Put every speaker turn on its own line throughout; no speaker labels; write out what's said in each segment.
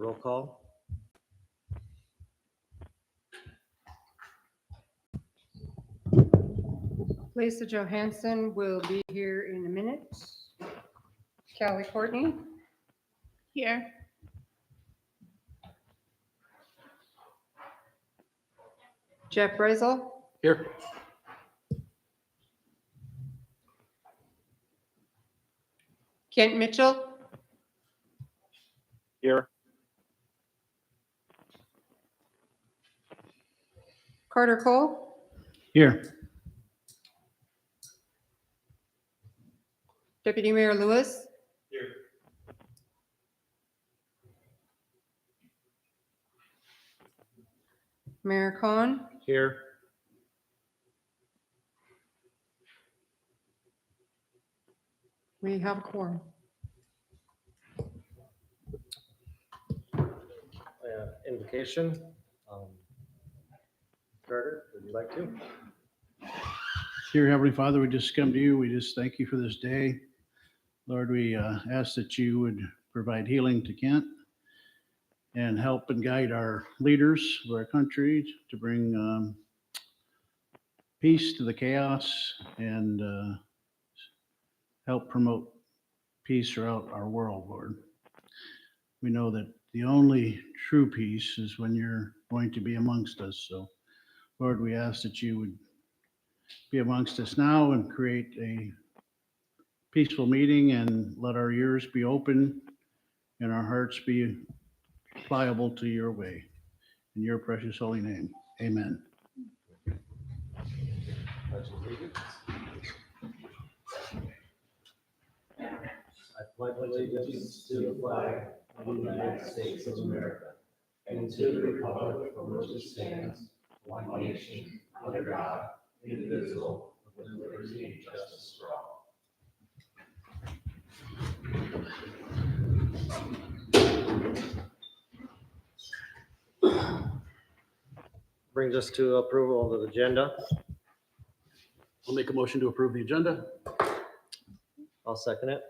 Roll call.
Lisa Johansson will be here in a minute. Callie Courtney,
Here.
Jeff Brazel,
Here.
Kent Mitchell,
Here.
Carter Cole,
Here.
Deputy Mayor Lewis.
Here.
Mayor Khan,
Here.
we have a quorum.
Invocation. Carter, would you like to?
Dear Heavenly Father, we just come to you. We just thank you for this day. Lord, we ask that you would provide healing to Kent and help and guide our leaders of our country to bring peace to the chaos and help promote peace throughout our world, Lord. We know that the only true peace is when you're going to be amongst us. So, Lord, we ask that you would be amongst us now and create a peaceful meeting and let our ears be open and our hearts be pliable to your way. In your precious holy name, amen.
I pledge allegiance to the flag of the United States of America and to the republic for which it stands, one nation, under God, indivisible, with liberty and justice for all. Brings us to approval of the agenda.
I'll make a motion to approve the agenda.
I'll second it.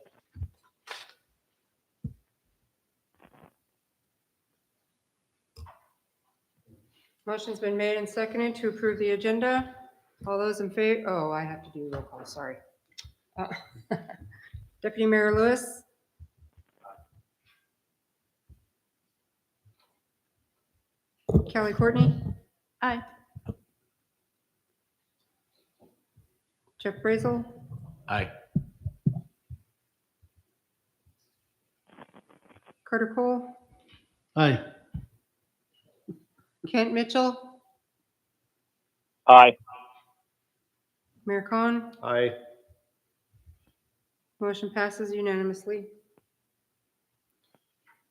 Motion's been made and seconded to approve the agenda. All those in favor, oh, I have to do roll call, sorry. Uh, Deputy Mayor Lewis. Callie Courtney,
Aye.
Jeff Brazel,
Aye.
Carter Cole,
Aye.
Kent Mitchell,
Aye.
Mayor Khan.
Aye.
Motion passes unanimously.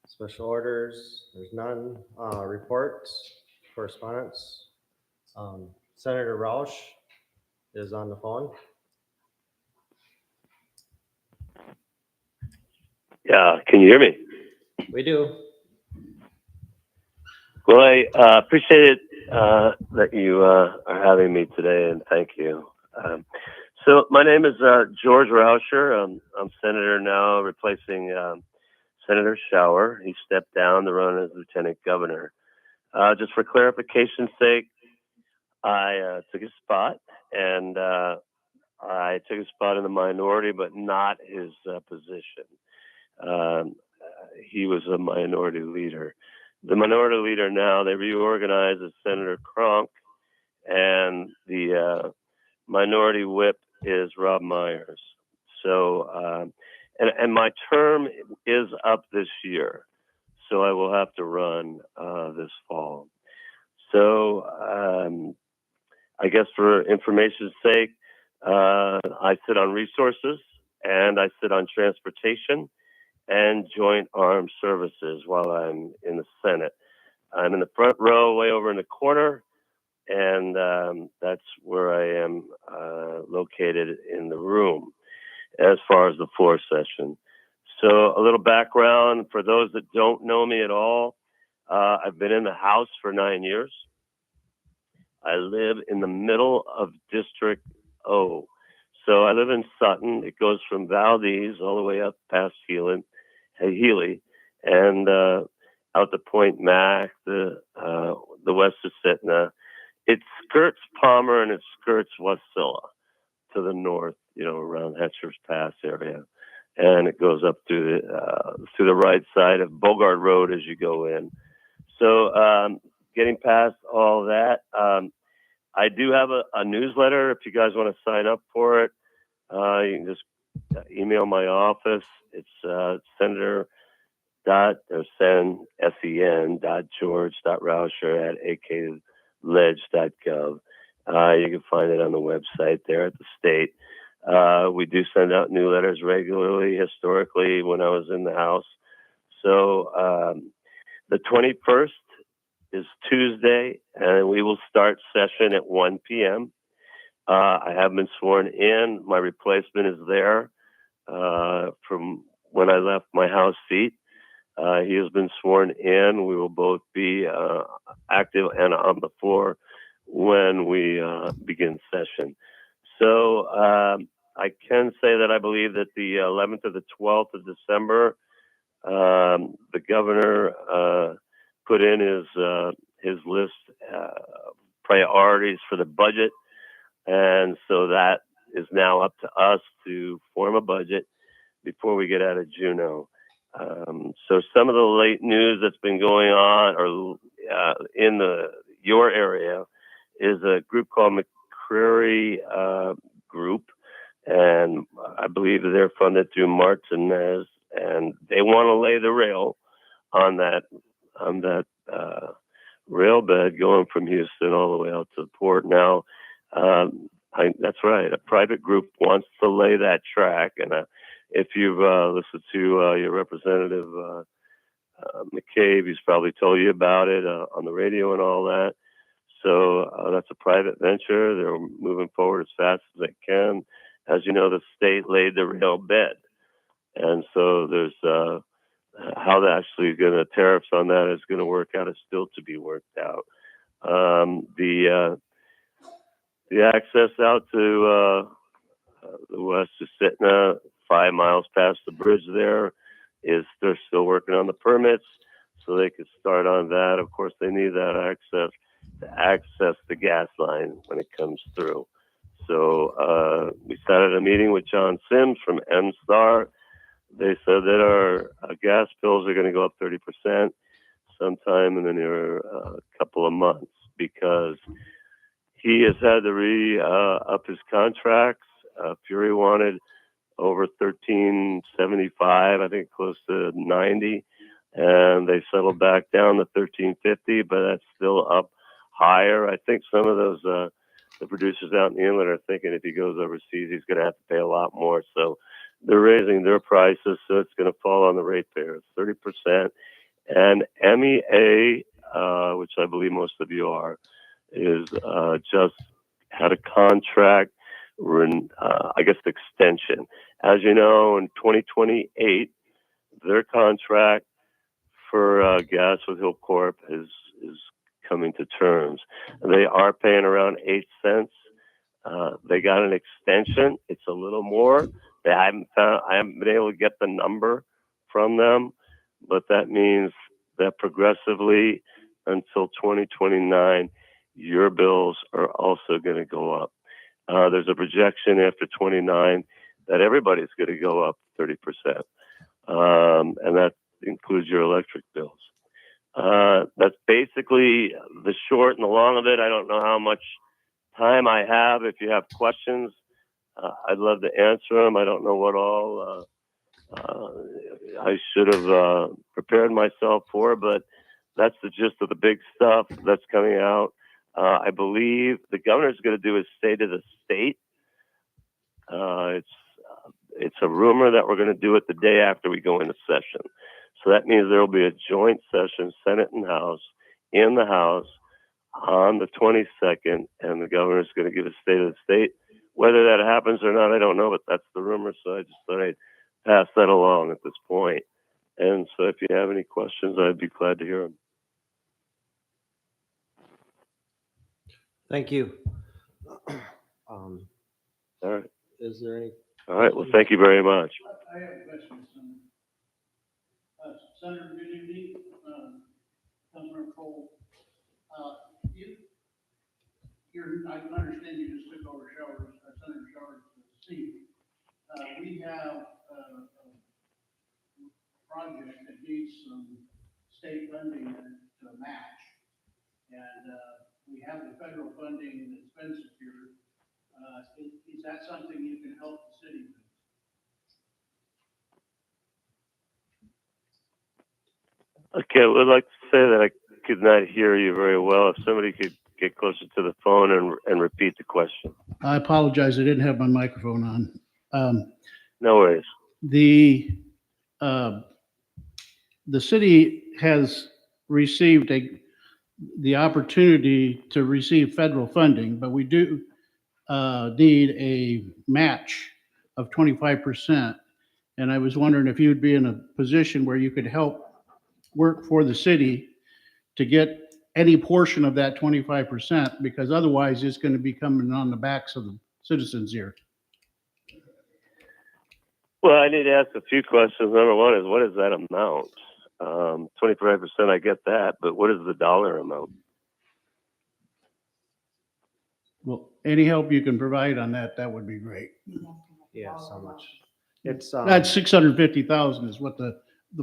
Special orders, there's none. Reports, correspondence. Senator Roush is on the phone.
Yeah, can you hear me?
We do.
Well, I appreciate it that you are having me today, and thank you. So my name is George Rauscher. I'm senator now, replacing Senator Schauer. He stepped down to run as lieutenant governor. Just for clarification's sake, I took his spot, and I took a spot in the minority, but not his position. He was a minority leader. The minority leader now, they reorganized as Senator Cronk, and the minority whip is Rob Myers. So, and my term is up this year, so I will have to run this fall. So, I guess for information's sake, I sit on resources and I sit on transportation and joint armed services while I'm in the Senate. I'm in the front row, way over in the corner, and that's where I am located in the room as far as the floor session. So a little background for those that don't know me at all. I've been in the House for 9 years. I live in the middle of District O. So I live in Sutton. It goes from Valdez all the way up past Healy. And out to Point Mac, the west of Sitna. It skirts Palmer and it skirts Wasilla to the north, around Hetcher's Pass area. And it goes up to the right side of Bogart Road as you go in. So getting past all that, I do have a newsletter. If you guys want to sign up for it, you can just email my office. It's sen.george.rauscher@akledge.gov. You can find it on the website there at the state. We do send out newsletters regularly, historically, when I was in the House. So the 21st is Tuesday, and we will start session at 1 p.m. I have been sworn in. My replacement is there from when I left my House seat. He has been sworn in. We will both be active and on the floor when we begin session. So I can say that I believe that the 11th or the 12th of December, the governor put in his list priorities for the budget, and so that is now up to us to form a budget before we get out of Juneau. So some of the late news that's been going on, or in your area, is a group called McCreary Group, and I believe that they're funded through Martinez, and they want to lay the rail on that rail bed going from Houston all the way out to the port. Now, that's right. A private group wants to lay that track, and if you've listened to your representative McCabe, he's probably told you about it on the radio and all that. So that's a private venture. They're moving forward as fast as they can. As you know, the state laid the rail bed, and so there's how that actually the tariffs on that is going to work out is still to be worked out. The access out to the west of Sitna, 5 miles past the bridge there, they're still working on the permits, so they could start on that. Of course, they need that access to access the gas line when it comes through. So we started a meeting with John Sims from MSTAR. They said that our gas bills are going to go up 30% sometime in the near couple of months, because he has had to up his contracts. Fury wanted over $13.75, I think close to $90, and they settled back down to $13.50, but that's still up higher. I think some of those the producers out in the inlet are thinking if he goes overseas, he's going to have to pay a lot more. So they're raising their prices, so it's going to fall on the ratepayers 30%. And MEA, which I believe most of you are, is just had a contract, extension. As you know, in 2028, their contract for gas with Hill Corp is coming to terms. They are paying around 8 cents. They got an extension. It's a little more. I haven't been able to get the number from them, but that means that progressively until 2029, your bills are also going to go up. There's a projection after 29 that everybody's going to go up 30%, and that includes your electric bills. That's basically the short and the long of it. I don't know how much time I have. If you have questions, I'd love to answer them. I don't know what all I should have prepared myself for, but that's the gist of the big stuff that's coming out. I believe the governor's going to do his state of the state. It's a rumor that we're going to do it the day after we go into session. So that means there will be a joint session, Senate and House, in the House on the 22nd, and the governor's going to give a state of the state. Whether that happens or not, I don't know, but that's the rumor. So I just thought I'd pass that along at this point. And so if you have any questions, I'd be glad to hear them.
Thank you.
All right.
Is there any?
All right. Well, thank you very much.
I have a question, Senator. Senator, did you need Councilor Cole, I understand you just took over Senator Shower's seat. We have a project that needs some state funding to match. And we have the federal funding that's been secured. Is that something you can help the city with?
Okay, I would like to say that I could not hear you very well. If somebody could get closer to the phone and repeat the question.
I apologize, I didn't have my microphone on.
No worries.
The city has received the opportunity to receive federal funding, but we do need a match of 25%. And I was wondering if you'd be in a position where you could help work for the city to get any portion of that 25%, because otherwise it's going to be coming on the backs of the citizens here.
Well, I need to ask a few questions. Number one is, what is that amount? 25%, I get that, but what is the dollar amount?
Well, any help you can provide on that, that would be great.
Yeah, so much. It's,
That's 650,000 is what the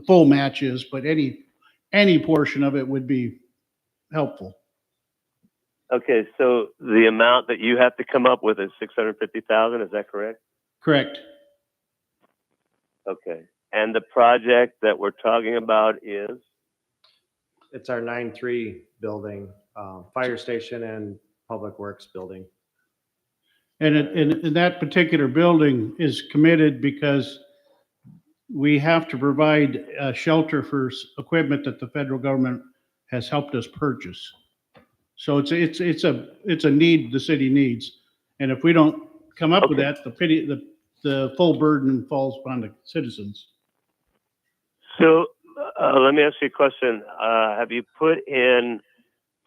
full match is, but any portion of it would be helpful.
Okay, so the amount that you have to come up with is 650,000. Is that correct?
Correct.
Okay. And the project that we're talking about is?
it's our 9-3 building, fire station and public works building.
And that particular building is committed because we have to provide a shelter for equipment that the federal government has helped us purchase. So it's a need the city needs. And if we don't come up with that, the full burden falls upon the citizens.
So let me ask you a question. Have you put in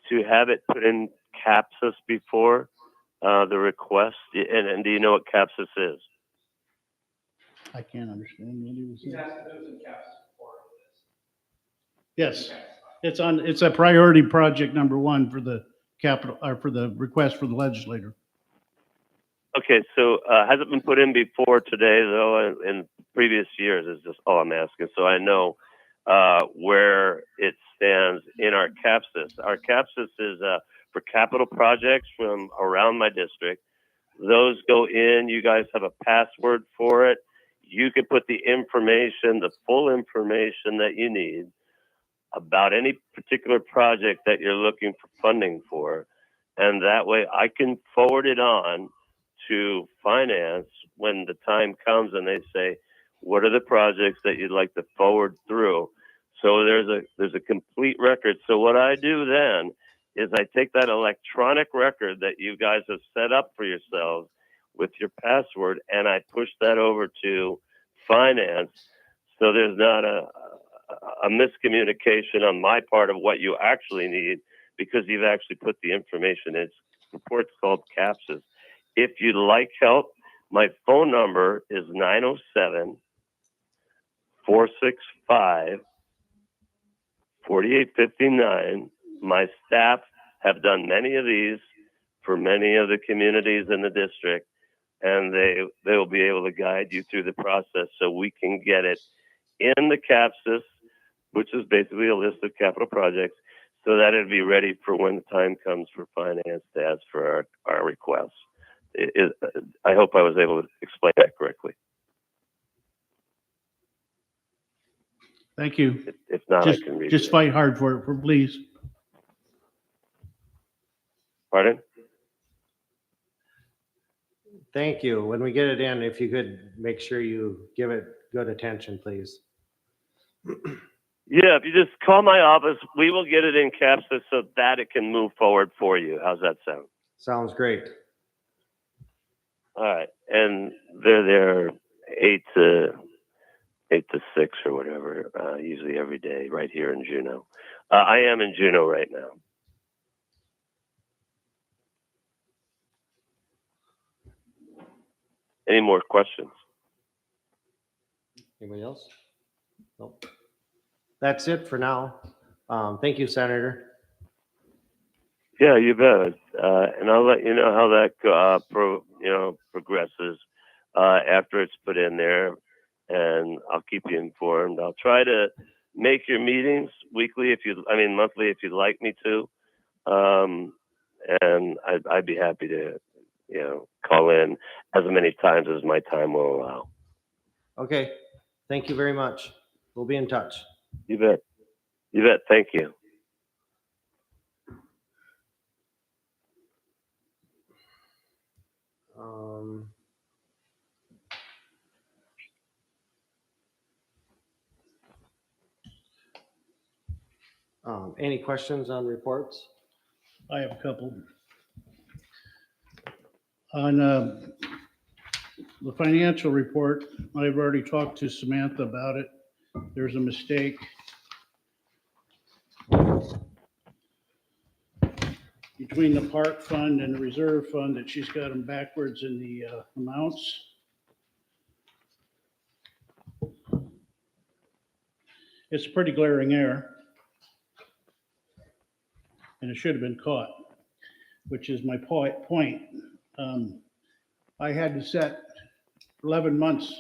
to have it put in CAPSIS before the request? And do you know what CAPSIS is?
I can't understand what he was saying. Yes, it's a priority project number one for the capital, or for the request for the legislator.
Okay, so has it been put in before today, though, in previous years is just all I'm asking. So I know where it stands in our CAPSIS. Our CAPSIS is for capital projects from around my district. Those go in, you guys have a password for it. You can put the information, the full information that you need about any particular project that you're looking for funding for. And that way I can forward it on to finance when the time comes and they say, what are the projects that you'd like to forward through? So there's a complete record. So what I do then is I take that electronic record that you guys have set up for yourselves with your password and I push that over to finance. So there's not a miscommunication on my part of what you actually need, because you've actually put the information in. It's report's called CAPSIS. If you'd like help, my phone number is 907-465-4859. My staff have done many of these for many of the communities in the district, and they will be able to guide you through the process so we can get it in the CAPSIS, which is basically a list of capital projects, so that it'd be ready for when the time comes for finance to ask for our requests. I hope I was able to explain that correctly.
Thank you.
If not, I can read
Just
it.
fight hard for it, please.
Pardon?
Thank you. When we get it in, if you could make sure you give it good attention, please.
Yeah, if you just call my office, we will get it in CAPSIS so that it can move forward for you. How's that sound?
Sounds great.
All right, and they're there 8 to 6 or whatever, usually every day, right here in Juneau. I am in Juneau right now. Any more questions?
Anybody else? Nope. That's it for now. Thank you, Senator.
Yeah, you bet. And I'll let you know how that progresses after it's put in there, and I'll keep you informed. I'll try to make your meetings monthly if you'd like me to. And I'd be happy to, call in as many times as my time will allow.
Okay, thank you very much. We'll be in touch.
You bet. You bet. Thank you.
Any questions on reports?
I have a couple. On the financial report, I've already talked to Samantha about it. There's a mistake. Between the park fund and the reserve fund, that she's got them backwards in the amounts. It's a pretty glaring error. And it should have been caught, which is my point. I had to set 11 months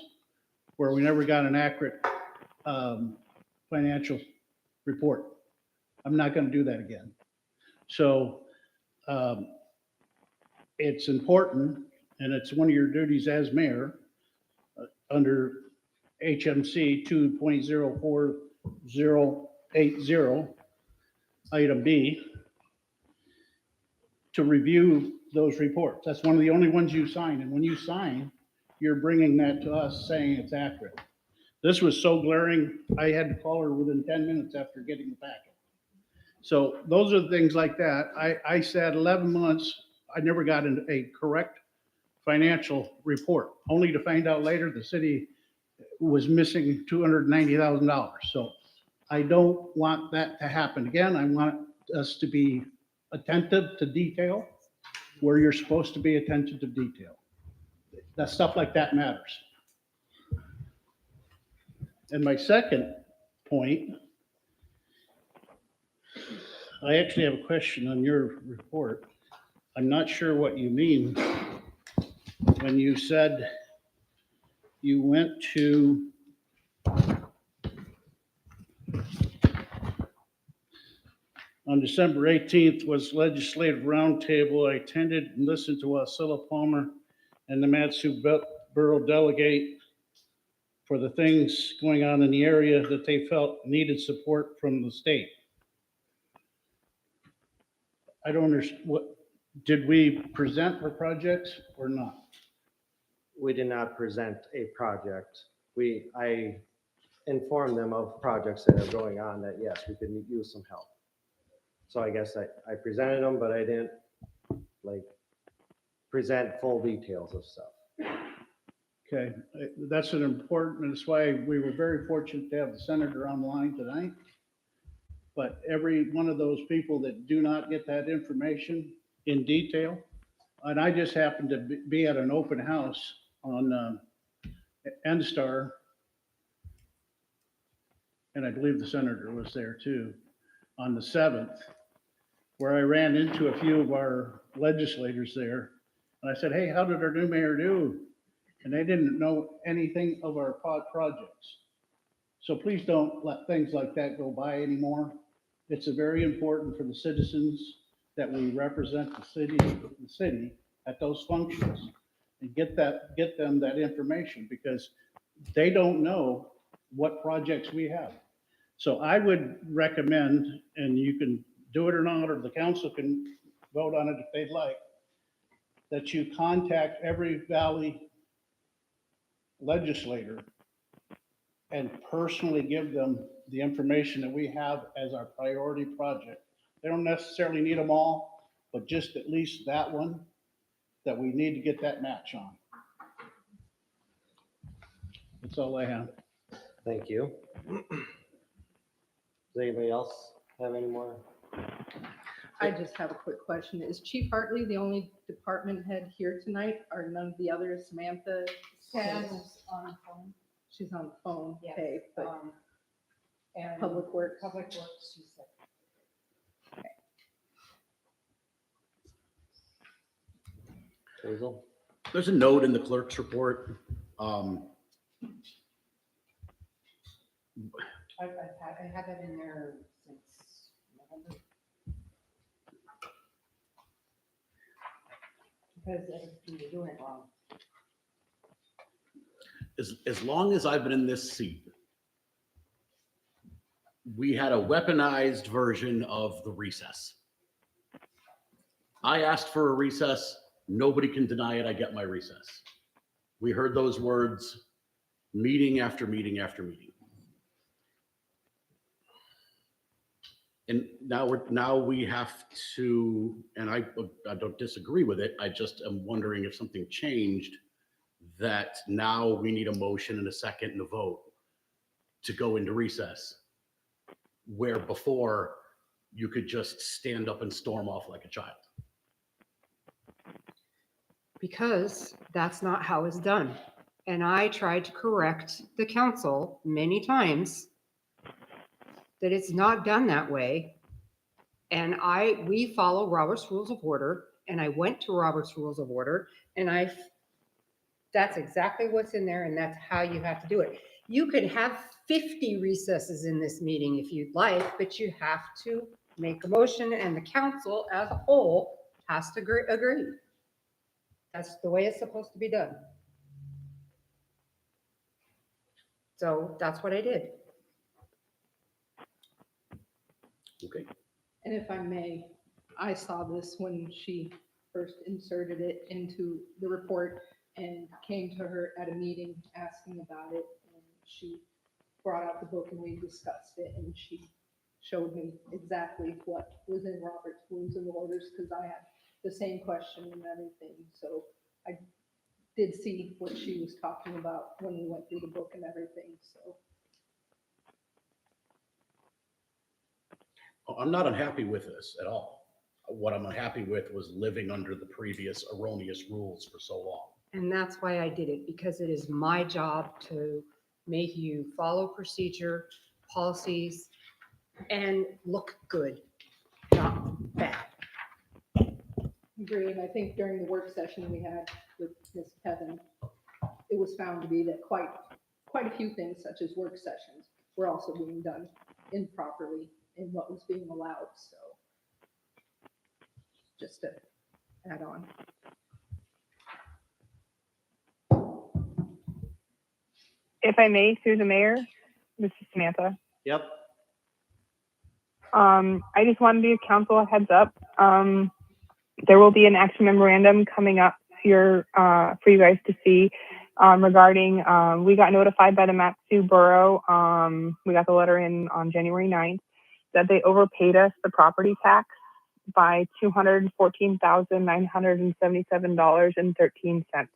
where we never got an accurate financial report. I'm not going to do that again. So it's important, and it's one of your duties as mayor under HMC 2.04080, item B, to review those reports. That's one of the only ones you sign. And when you sign, you're bringing that to us saying it's accurate. This was so glaring, I had to call her within 10 minutes after getting the packet. So those are the things like that. I said 11 months, I never got a correct financial report, only to find out later the city was missing $290,000. So I don't want that to happen again. I want us to be attentive to detail where you're supposed to be attentive to detail. That stuff like that matters. And my second point, I actually have a question on your report. I'm not sure what you mean when you said you went to on December 18th was legislative roundtable. I attended and listened to Wasilla Palmer and the Matsu Borough delegate for the things going on in the area that they felt needed support from the state. I don't understand, what, did we present our projects or not?
We did not present a project. I informed them of projects that are going on that, yes, we could use some help. So I guess I presented them, but I didn't present full details of stuff.
Okay, that's an important, that's why we were very fortunate to have the senator on the line tonight. But every one of those people that do not get that information in detail, and I just happened to be at an open house on NSTAR, and I believe the senator was there too, on the 7th, where I ran into a few of our legislators there. And I said, hey, how did our new mayor do? And they didn't know anything of our projects. So please don't let things like that go by anymore. It's very important for the citizens that we represent the city at those functions and get them that information, because they don't know what projects we have. So I would recommend, and you can do it or not, or the council can vote on it if they'd like, that you contact every Valley legislator and personally give them the information that we have as our priority project. They don't necessarily need them all, but just at least that one that we need to get that match on. That's all I have.
Thank you. Does anybody else have any more?
I just have a quick question. Is Chief Hartley the only department head here tonight? Are none of the others, Samantha?
Sam is on the phone.
She's on the phone,
Yes,
okay, but
And
Public Works?
Public Works, she's
Hazel?
There's a note in the clerk's report.
I had that in there since November. Because you were doing it wrong.
As long as I've been in this seat, we had a weaponized version of the recess. I asked for a recess. Nobody can deny it. I get my recess. We heard those words meeting after meeting after meeting. And now we have to, and I don't disagree with it. I just am wondering if something changed that now we need a motion and a second and a vote to go into recess, where before you could just stand up and storm off like a child.
Because that's not how it's done. And I tried to correct the council many times that it's not done that way. And we follow Robert's Rules of Order, and I went to Robert's Rules of Order, and that's exactly what's in there, and that's how you have to do it. You could have 50 recesses in this meeting if you'd like, but you have to make a motion, and the council as a whole has to agree. That's the way it's supposed to be done. So that's what I did.
Okay.
And if I may, I saw this when she first inserted it into the report and came to her at a meeting asking about it. And she brought out the book and we discussed it, and she showed me exactly what was in Robert's Rules and Orders, because I had the same question and everything. So I did see what she was talking about when we went through the book and everything, so.
I'm not unhappy with this at all. What I'm unhappy with was living under the previous erroneous rules for so long.
And that's why I did it, because it is my job to make you follow procedure, policies, and look good, not bad.
Agree, and I think during the work session we had with Ms. Kevin, it was found to be that quite a few things, such as work sessions, were also being done improperly in what was being allowed, so. Just to add on.
If I may, through the mayor, this is Samantha.
Yep.
I just wanted to give council a heads up. There will be an action memorandum coming up here for you guys to see regarding, we got notified by the Mat-Su Borough. We got the letter in on January 9th that they overpaid us the property tax by $214,977.13.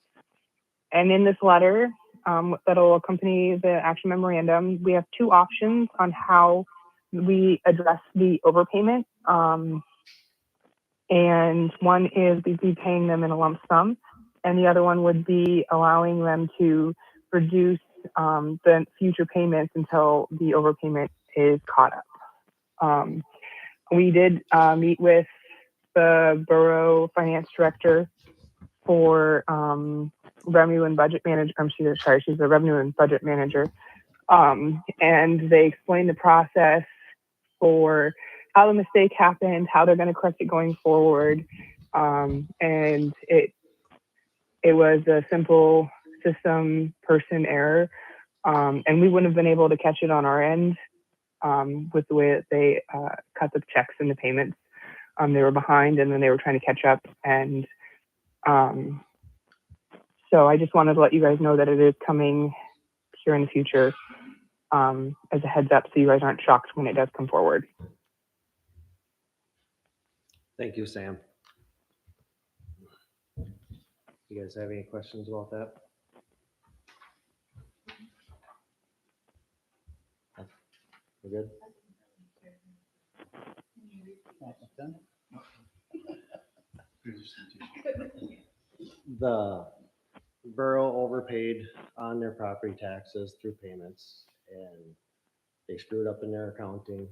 And in this letter that'll accompany the action memorandum, we have two options on how we address the overpayment. And one is we'd be paying them in a lump sum, and the other one would be allowing them to reduce the future payments until the overpayment is caught up. We did meet with the borough finance director for revenue and budget manager. She's the revenue and budget manager. And they explained the process for how the mistake happened, how they're going to correct it going forward. And it was a simple system person error. And we wouldn't have been able to catch it on our end with the way that they cut the checks and the payments. They were behind, and then they were trying to catch up. And so I just wanted to let you guys know that it is coming here in the future as a heads up, so you guys aren't shocked when it does come forward.
Thank you, Sam. You guys have any questions about that? We're good? The borough overpaid on their property taxes through payments, and they screwed up in their accounting.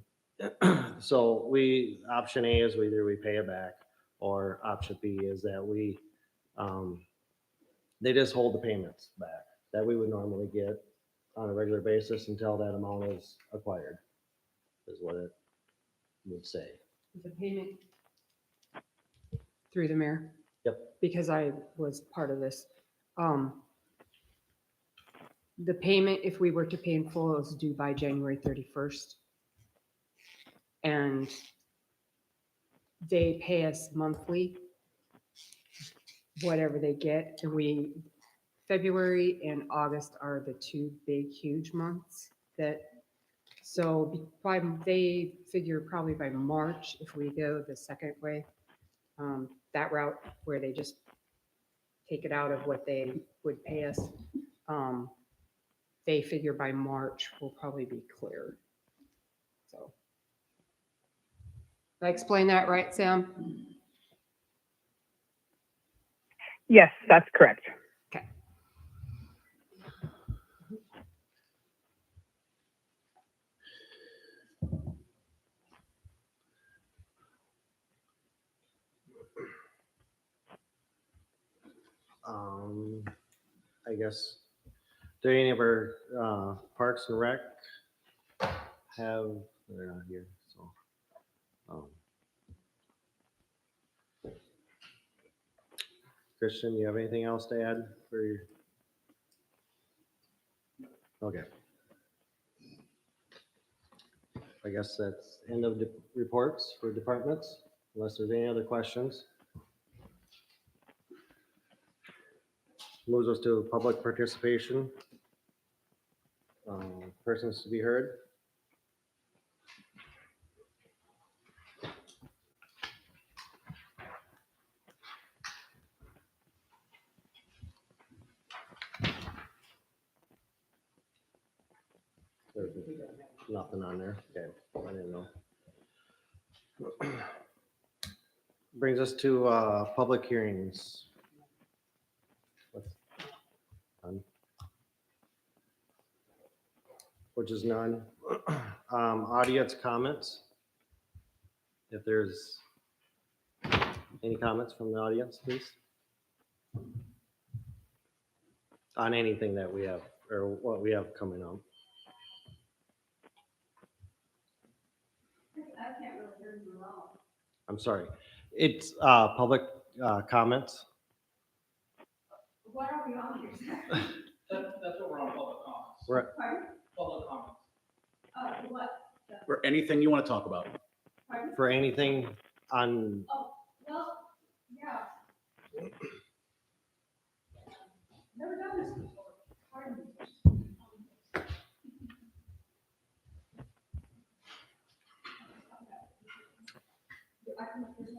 So option A is either we pay it back, or option B is that we They just hold the payments back that we would normally get on a regular basis until that amount is acquired, is what it would say.
The payment through the mayor.
Yep.
Because I was part of this. The payment, if we were to pay in full, is due by January 31st. And they pay us monthly, whatever they get. And February and August are the two big, huge months so they figure probably by March, if we go the second way, that route where they just take it out of what they would pay us, they figure by March will probably be cleared. So. Did I explain that right, Sam?
Yes, that's correct.
Okay.
I guess, do any of our Parks and Rec have, they're not here, so. Christian, you have anything else to add for your? Okay. I guess that's end of the reports for departments, unless there's any other questions. Moves us to public participation. Persons to be heard. There's nothing on there. Okay, I didn't know. Brings us to public hearings. None. Which is none. Audience comments. If there's any comments from the audience, please. On anything that we have or what we have coming up. I'm sorry. It's public comments.
What are we on here?
That's what we're on, public comments.
Right.
Pardon?
Public comments.
What?
For anything you want to talk about.
Pardon?
For anything on,
Oh, well, yeah. Never done this before. Pardon me.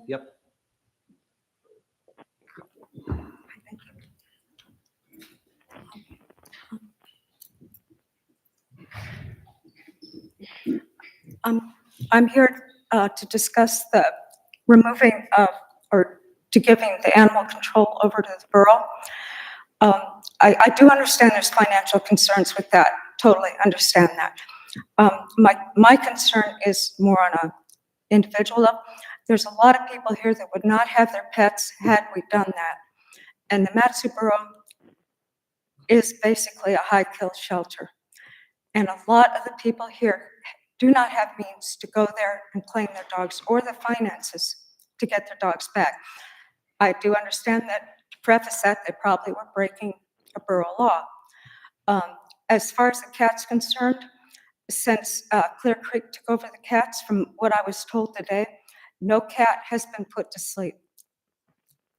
yep.
I'm here to discuss the removing of, or to giving the animal control over to the borough. I do understand there's financial concerns with that, totally understand that. My concern is more on an individual level. There's a lot of people here that would not have their pets had we done that. And the Mat-Su Borough is basically a high-kill shelter. And a lot of the people here do not have means to go there and claim their dogs or the finances to get their dogs back. I do understand that, to preface that, they probably were breaking a borough law. As far as the cat's concerned, since Clear Creek took over the cats, from what I was told today, no cat has been put to sleep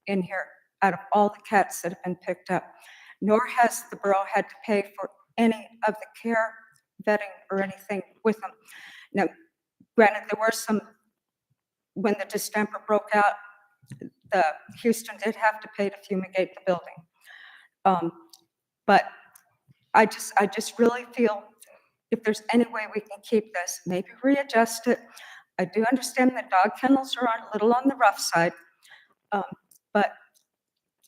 in here out of all the cats that have been picked up, nor has the borough had to pay for any of the care, vetting, or anything with them. Now, granted, there were some, when the distemper broke out, the Houston did have to pay to fumigate the building. But I just really feel if there's any way we can keep this, maybe readjust it. I do understand that dog kennels are a little on the rough side, but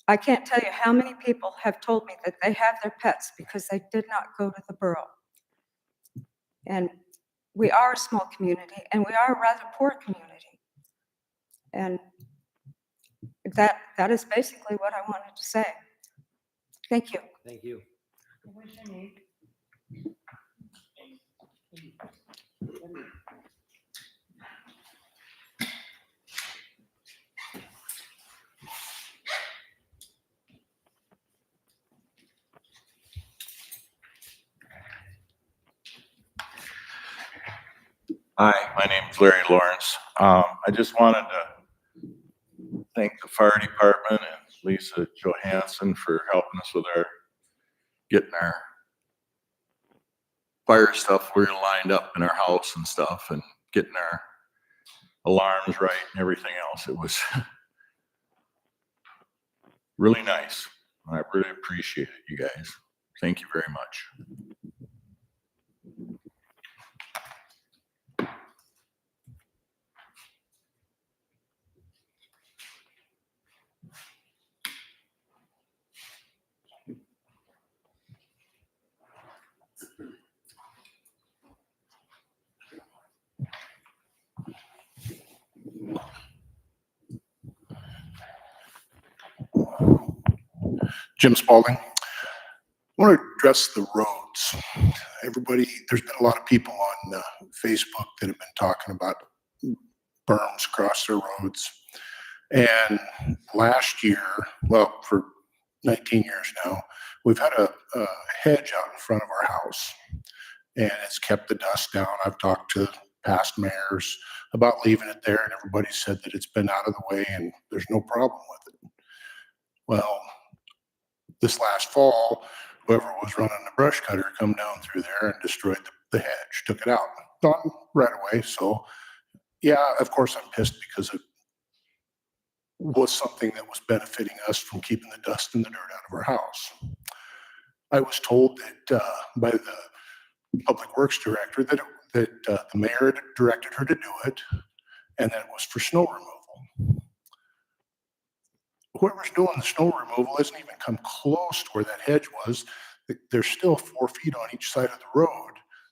I can't tell you how many people have told me that they have their pets because they did not go to the borough. And we are a small community, and we are a rather poor community. And that is basically what I wanted to say. Thank you.
Thank you.
Hi, my name is Larry Lawrence. I just wanted to thank the fire department and Lisa Johansson for helping us with getting our fire stuff. We're lined up in our house and stuff and getting our alarms right and everything else. It was really nice. I really appreciate it, you guys. Thank you very much.
Jim Spalding. I want to address the roads. Everybody, there's been a lot of people on Facebook that have been talking about berms across their roads. And last year, well, for 19 years now, we've had a hedge out in front of our house, and it's kept the dust down. I've talked to past mayors about leaving it there, and everybody said that it's been out of the way and there's no problem with it. Well, this last fall, whoever was running the brush cutter come down through there and destroyed the hedge, took it out. Not right away. So, yeah, of course I'm pissed because it was something that was benefiting us from keeping the dust and the dirt out of our house. I was told that by the public works director that the mayor directed her to do it, and that it was for snow removal. Whoever's doing the snow removal hasn't even come close to where that hedge was. There's still 4 feet on each side of the road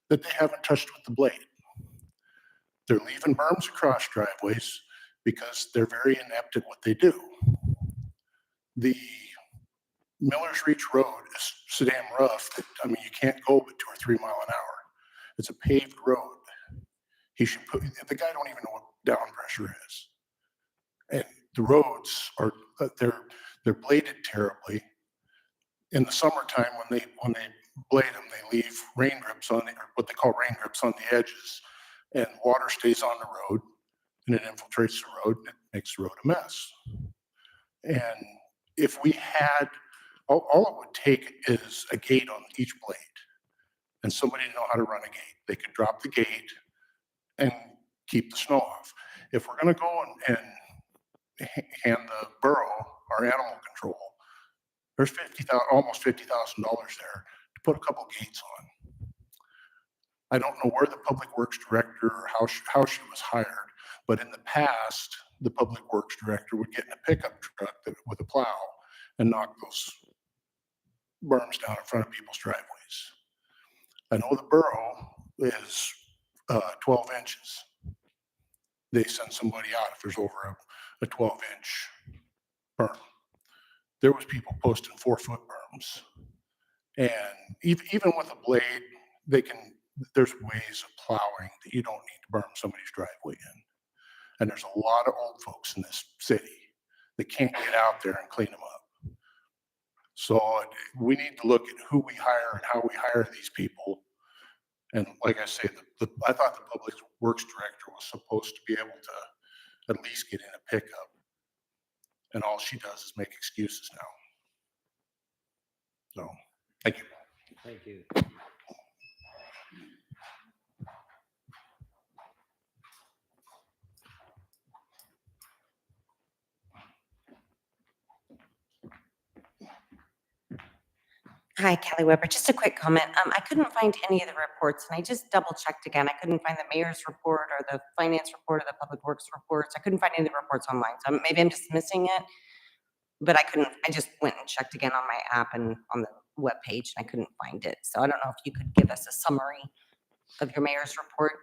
that they haven't touched with the blade. They're leaving berms across driveways because they're very inept at what they do. The Miller's Reach Road is so damn rough that, I mean, you can't go but 2 or 3 miles an hour. It's a paved road. He should put, the guy don't even know what down pressure is. And the roads are, they're bladed terribly. In the summertime, when they blade them, they leave rain drips on, or what they call rain drips on the edges, and water stays on the road, and it infiltrates the road, and it makes the road a mess. And if we had, all it would take is a gate on each blade, and somebody to know how to run a gate. They could drop the gate and keep the snow off. If we're going to go and hand the borough our animal control, there's almost $50,000 there to put a couple gates on. I don't know where the public works director or how she was hired, but in the past, the public works director would get in a pickup truck with a plow and knock those berms down in front of people's driveways. I know the borough is 12 inches. They send somebody out if there's over a 12-inch berm. There was people posting 4-foot berms. And even with a blade, there's ways of plowing that you don't need to berm somebody's driveway in. And there's a lot of old folks in this city that can't get out there and clean them up. So we need to look at who we hire and how we hire these people. And like I say, I thought the public works director was supposed to be able to at least get in a pickup. And all she does is make excuses now. So, thank you.
Thank you.
Hi, Kelly Weber. Just a quick comment. I couldn't find any of the reports, and I just double checked again. I couldn't find the mayor's report or the finance report or the public works reports. I couldn't find any of the reports online. So maybe I'm just missing it, but I just went and checked again on my app and on the webpage, and I couldn't find it. So I don't know if you could give us a summary of your mayor's report.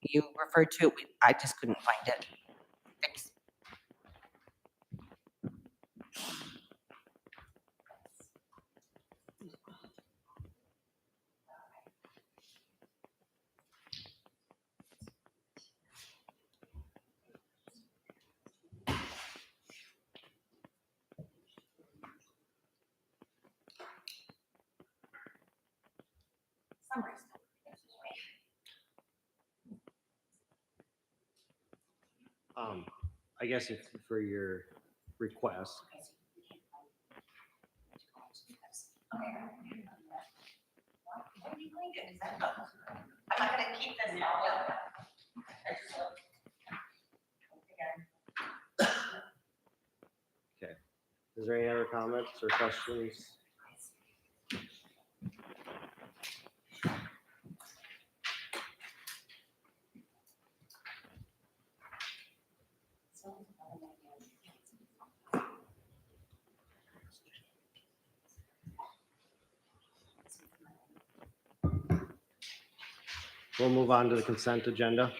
You referred to it. I just couldn't find it. Thanks.
I guess it's for your request.
I'm not gonna keep this all.
Okay. Is there any other comments or questions? We'll move on to the consent agenda.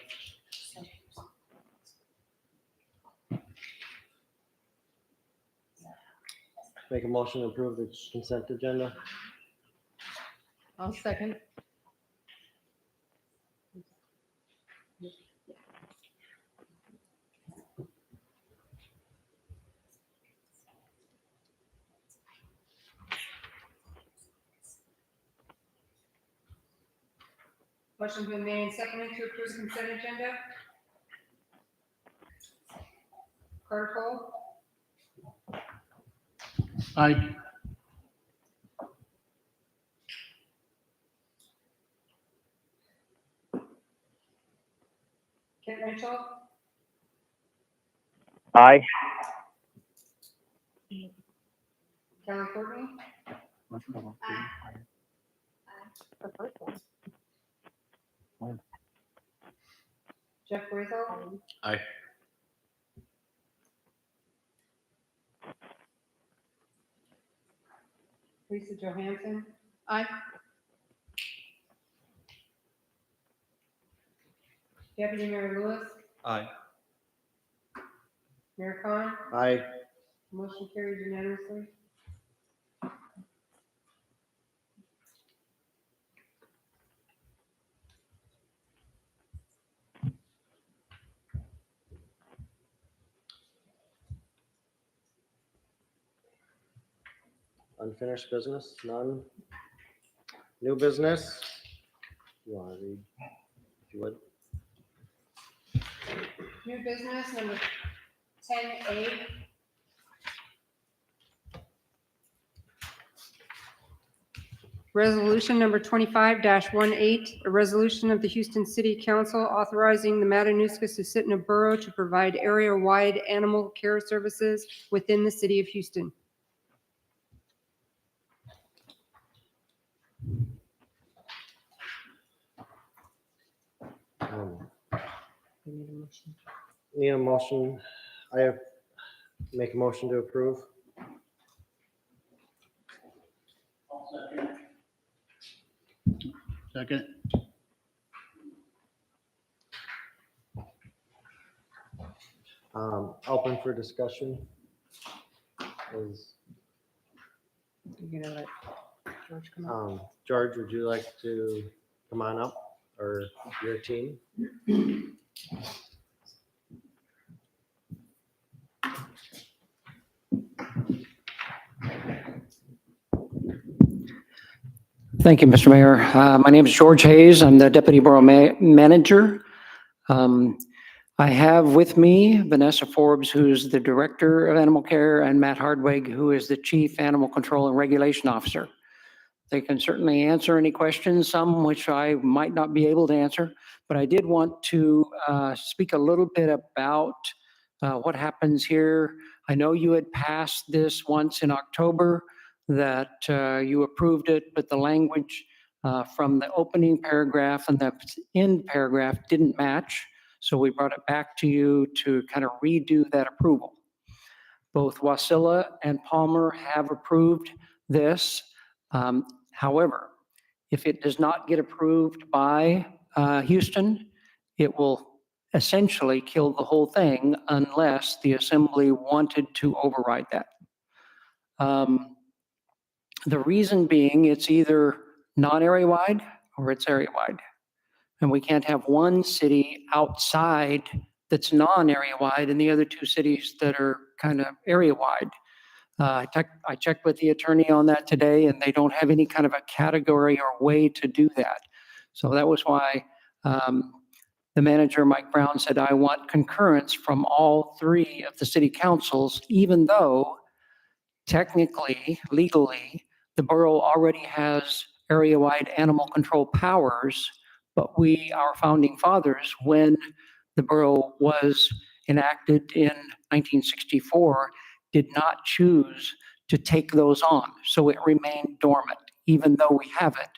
Make a motion to approve the consent agenda.
I'll second.
Motion's been made and seconded to approve consent agenda. Carter Cole,
Aye.
Kent Mitchell,
Aye.
Kelly Courtney, Jeff Rizzo,
Aye.
Lisa Johansson,
Aye.
Deputy Mayor Lewis,
Aye.
Mayor Khan,
Aye.
motion carries unanimously.
Unfinished business, none. New business. You want to read? If you would.
New business number 10A. Resolution number 25-18, a resolution of the Houston City Council authorizing the Matanuska-Susitna Borough to provide area-wide animal care services within the city of Houston.
Need a motion. Make a motion to approve.
Second.
Open for discussion.
You're gonna let George come up?
George, would you like to come on up, or your team?
Thank you, Mr. Mayor. My name is George Hayes. I'm the Deputy Borough Manager. I have with me Vanessa Forbes, who's the Director of Animal Care, and Matt Hardwig, who is the Chief Animal Control and Regulation Officer. They can certainly answer any questions, some which I might not be able to answer, but I did want to speak a little bit about what happens here. I know you had passed this once in October, that you approved it, but the language from the opening paragraph and the end paragraph didn't match. So we brought it back to you to kind of redo that approval. Both Wasilla and Palmer have approved this. However, if it does not get approved by Houston, it will essentially kill the whole thing unless the assembly wanted to override that. The reason being, it's either non-area wide or it's area wide. And we can't have one city outside that's non-area wide and the other two cities that are kind of area wide. I checked with the attorney on that today, and they don't have any kind of a category or way to do that. So that was why the manager, Mike Brown, said, I want concurrence from all three of the city councils, even though technically, legally, the borough already has area-wide animal control powers, but our founding fathers, when the borough was enacted in 1964, did not choose to take those on. So it remained dormant, even though we have it.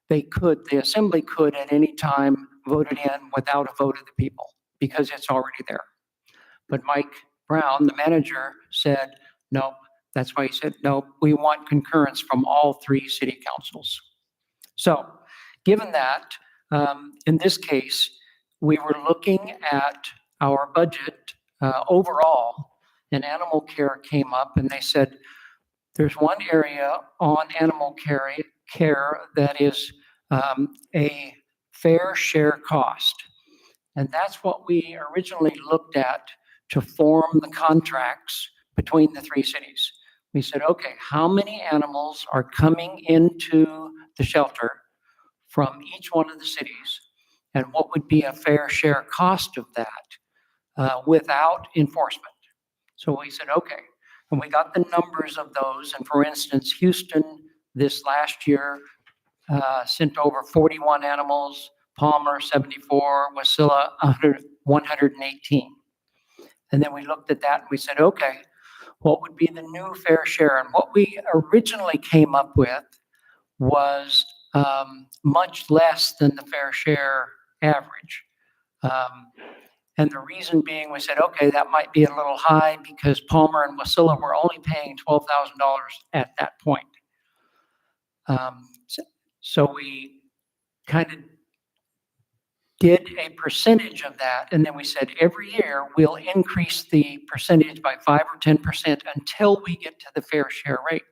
The assembly could at any time vote it in without a vote of the people because it's already there. But Mike Brown, the manager, said, no, that's why he said, no, we want concurrence from all three city councils. So given that, in this case, we were looking at our budget overall, and animal care came up, and they said, there's one area on animal care that is a fair share cost. And that's what we originally looked at to form the contracts between the three cities. We said, okay, how many animals are coming into the shelter from each one of the cities? And what would be a fair share cost of that without enforcement? So we said, okay, and we got the numbers of those. And for instance, Houston this last year sent over 41 animals, Palmer 74, Wasilla 118. And then we looked at that and we said, okay, what would be the new fair share? And what we originally came up with was much less than the fair share average. And the reason being, we said, okay, that might be a little high because Palmer and Wasilla were only paying $12,000 at that point. So we kind of did a percentage of that. And then we said, every year we'll increase the percentage by 5 or 10% until we get to the fair share rate.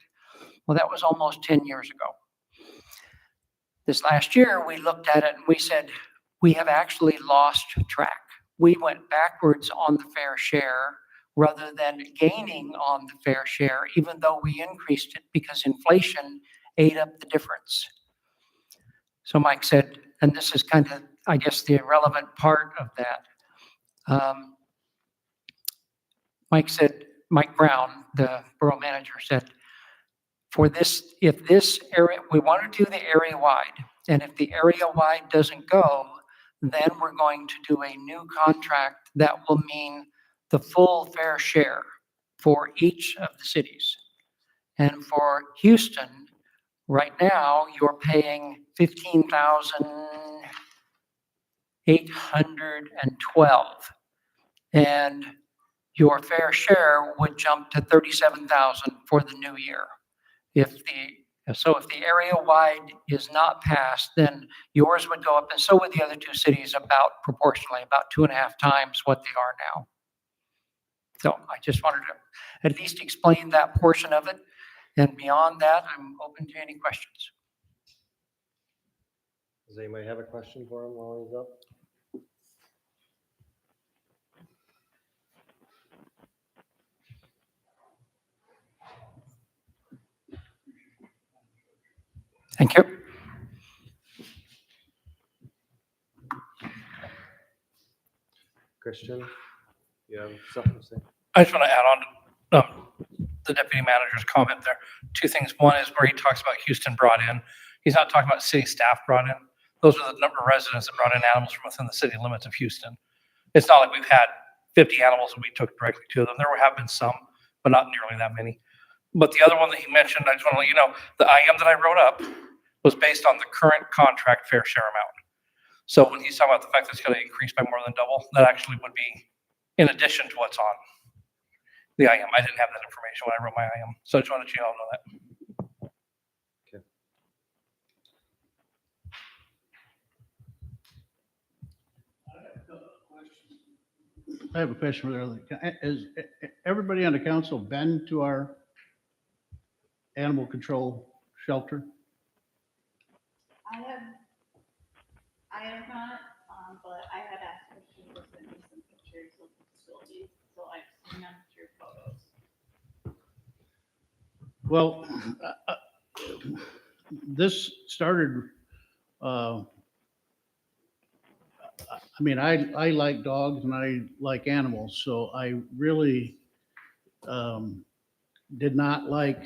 Well, that was almost 10 years ago. This last year, we looked at it and we said, we have actually lost track. We went backwards on the fair share rather than gaining on the fair share, even though we increased it because inflation ate up the difference. So Mike said, and this is kind of, I guess, the irrelevant part of that. Mike Brown, the borough manager, said, for this, if this area, we want to do the area wide, and if the area wide doesn't go, then we're going to do a new contract that will mean the full fair share for each of the cities. And for Houston, right now, you're paying $15,812, and your fair share would jump to $37,000 for the new year. If the area wide is not passed, then yours would go up, and so would the other two cities about proportionally, about 2.5 times what they are now. So I just wanted to at least explain that portion of it. And beyond that, I'm open to any questions.
Does anybody have a question for him while he's up?
Thank you.
Christian, you have something to say?
I just want to add on to the deputy manager's comment there. Two things. One is where he talks about Houston brought in. He's not talking about city staff brought in. Those are the number of residents that brought in animals from within the city limits of Houston. It's not like we've had 50 animals and we took directly to them. There have been some, but not nearly that many. But the other one that he mentioned, I just want to let you know, the IM that I wrote up was based on the current contract fair share amount. So when he's talking about the fact that it's going to increase by more than double, that actually would be in addition to what's on the IM. I didn't have that information when I wrote my IM. So I just wanted you all to know that.
Okay.
I have a question for the, has everybody on the council been to our animal control shelter?
I have not, but I had asked Christian to send me some pictures of the facilities, so I've seen them through photos.
Well, this started, I mean, I like dogs and I like animals, so I really did not like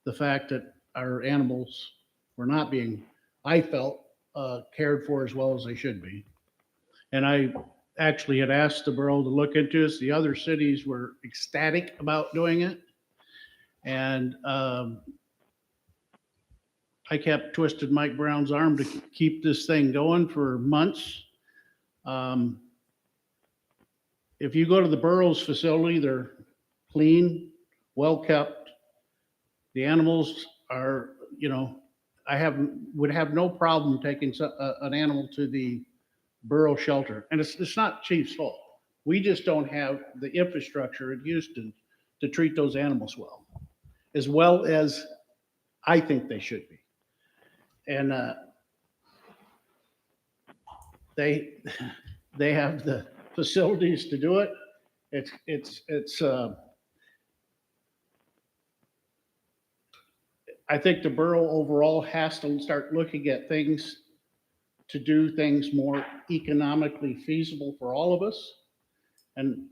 the fact that our animals were not being, I felt, cared for as well as they should be. And I actually had asked the borough to look into this. The other cities were ecstatic about doing it. And I kept twisting Mike Brown's arm to keep this thing going for months. If you go to the borough's facility, they're clean, well-kept. The animals are, would have no problem taking an animal to the borough shelter. And it's not Chief's fault. We just don't have the infrastructure in Houston to treat those animals well as I think they should be. And they have the facilities to do it. I think the borough overall has to start looking at things to do things more economically feasible for all of us. And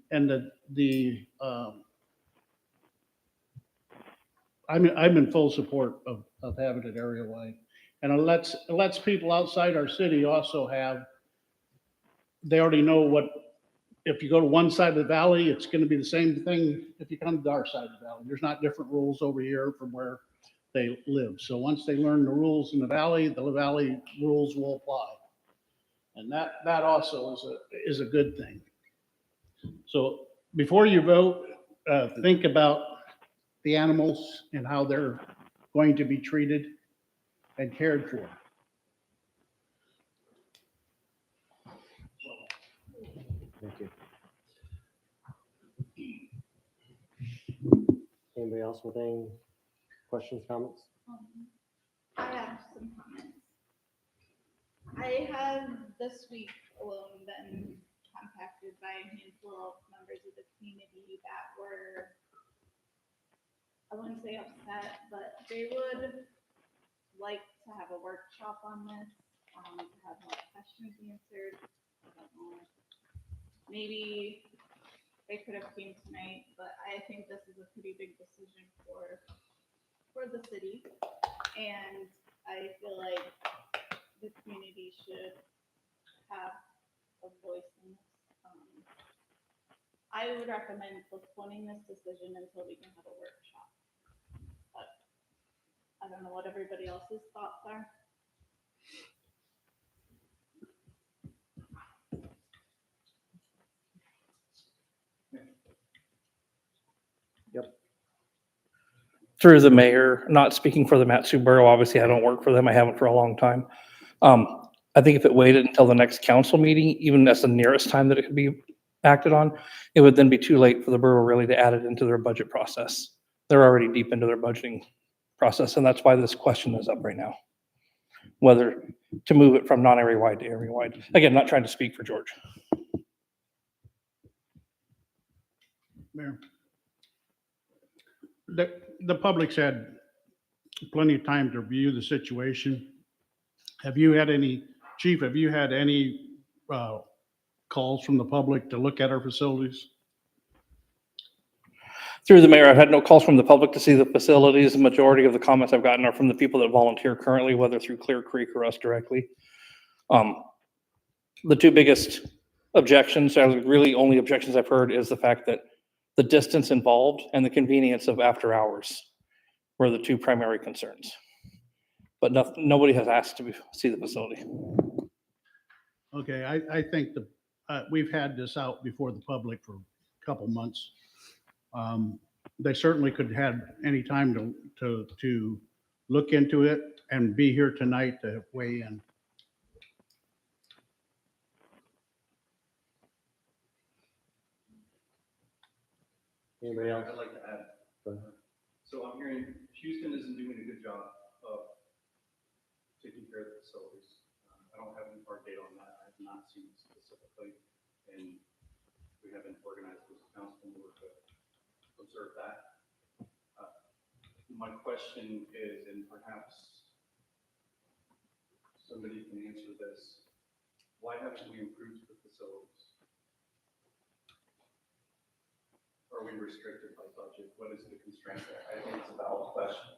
I'm in full support of having it area wide. And it lets people outside our city also they already know what, if you go to one side of the valley, it's going to be the same thing if you come to our side of the valley. There's not different rules over here from where they live. So once they learn the rules in the valley rules will apply. And that also is a good thing. So before you vote, think about the animals and how they're going to be treated and cared for.
Thank you. Anybody else with any questions, comments?
I have some comments. I have this week alone been contacted by a handful of members of the community that were, I wouldn't say upset, but they would like to have a workshop on this, to have more questions answered. I don't know. Maybe they could have came tonight, but I think this is a pretty big decision for the city. And I feel like the community should have a voice in this. I would recommend postponing this decision until we can have a workshop. But I don't know what everybody else's thoughts are.
Through the mayor, not speaking for the Matsu Borough, obviously I don't work for them. I haven't for a long time. I think if it waited until the next council meeting, even that's the nearest time that it could be acted on, it would then be too late for the borough really to add it into their budget process. They're already deep into their budgeting process, and that's why this question is up right now. Whether to move it from non-area wide to area wide. Again, not trying to speak for George.
Mayor. The public's had plenty of time to review the situation. Chief, have you had any calls from the public to look at our facilities?
Through the mayor, I've had no calls from the public to see the facilities. The majority of the comments I've gotten are from the people that volunteer currently, whether through Clear Creek or us directly. The two biggest objections, really only objections I've heard, is the fact that the distance involved and the convenience of after hours were the two primary concerns. But nobody has asked to see the facility.
Okay, I think we've had this out before the public for a couple months. They certainly could have any time to look into it and be here tonight to weigh in.
Anybody else?
I'd like to add. So I'm hearing Houston isn't doing a good job of taking care of the facilities. I don't have any hard data on that. I have not seen it specifically. And we haven't organized this council to observe that. my question is, and perhaps somebody can answer this, why haven't we improved the facilities? Are we restricted by budget? What is the constraint there? I think it's a valid question.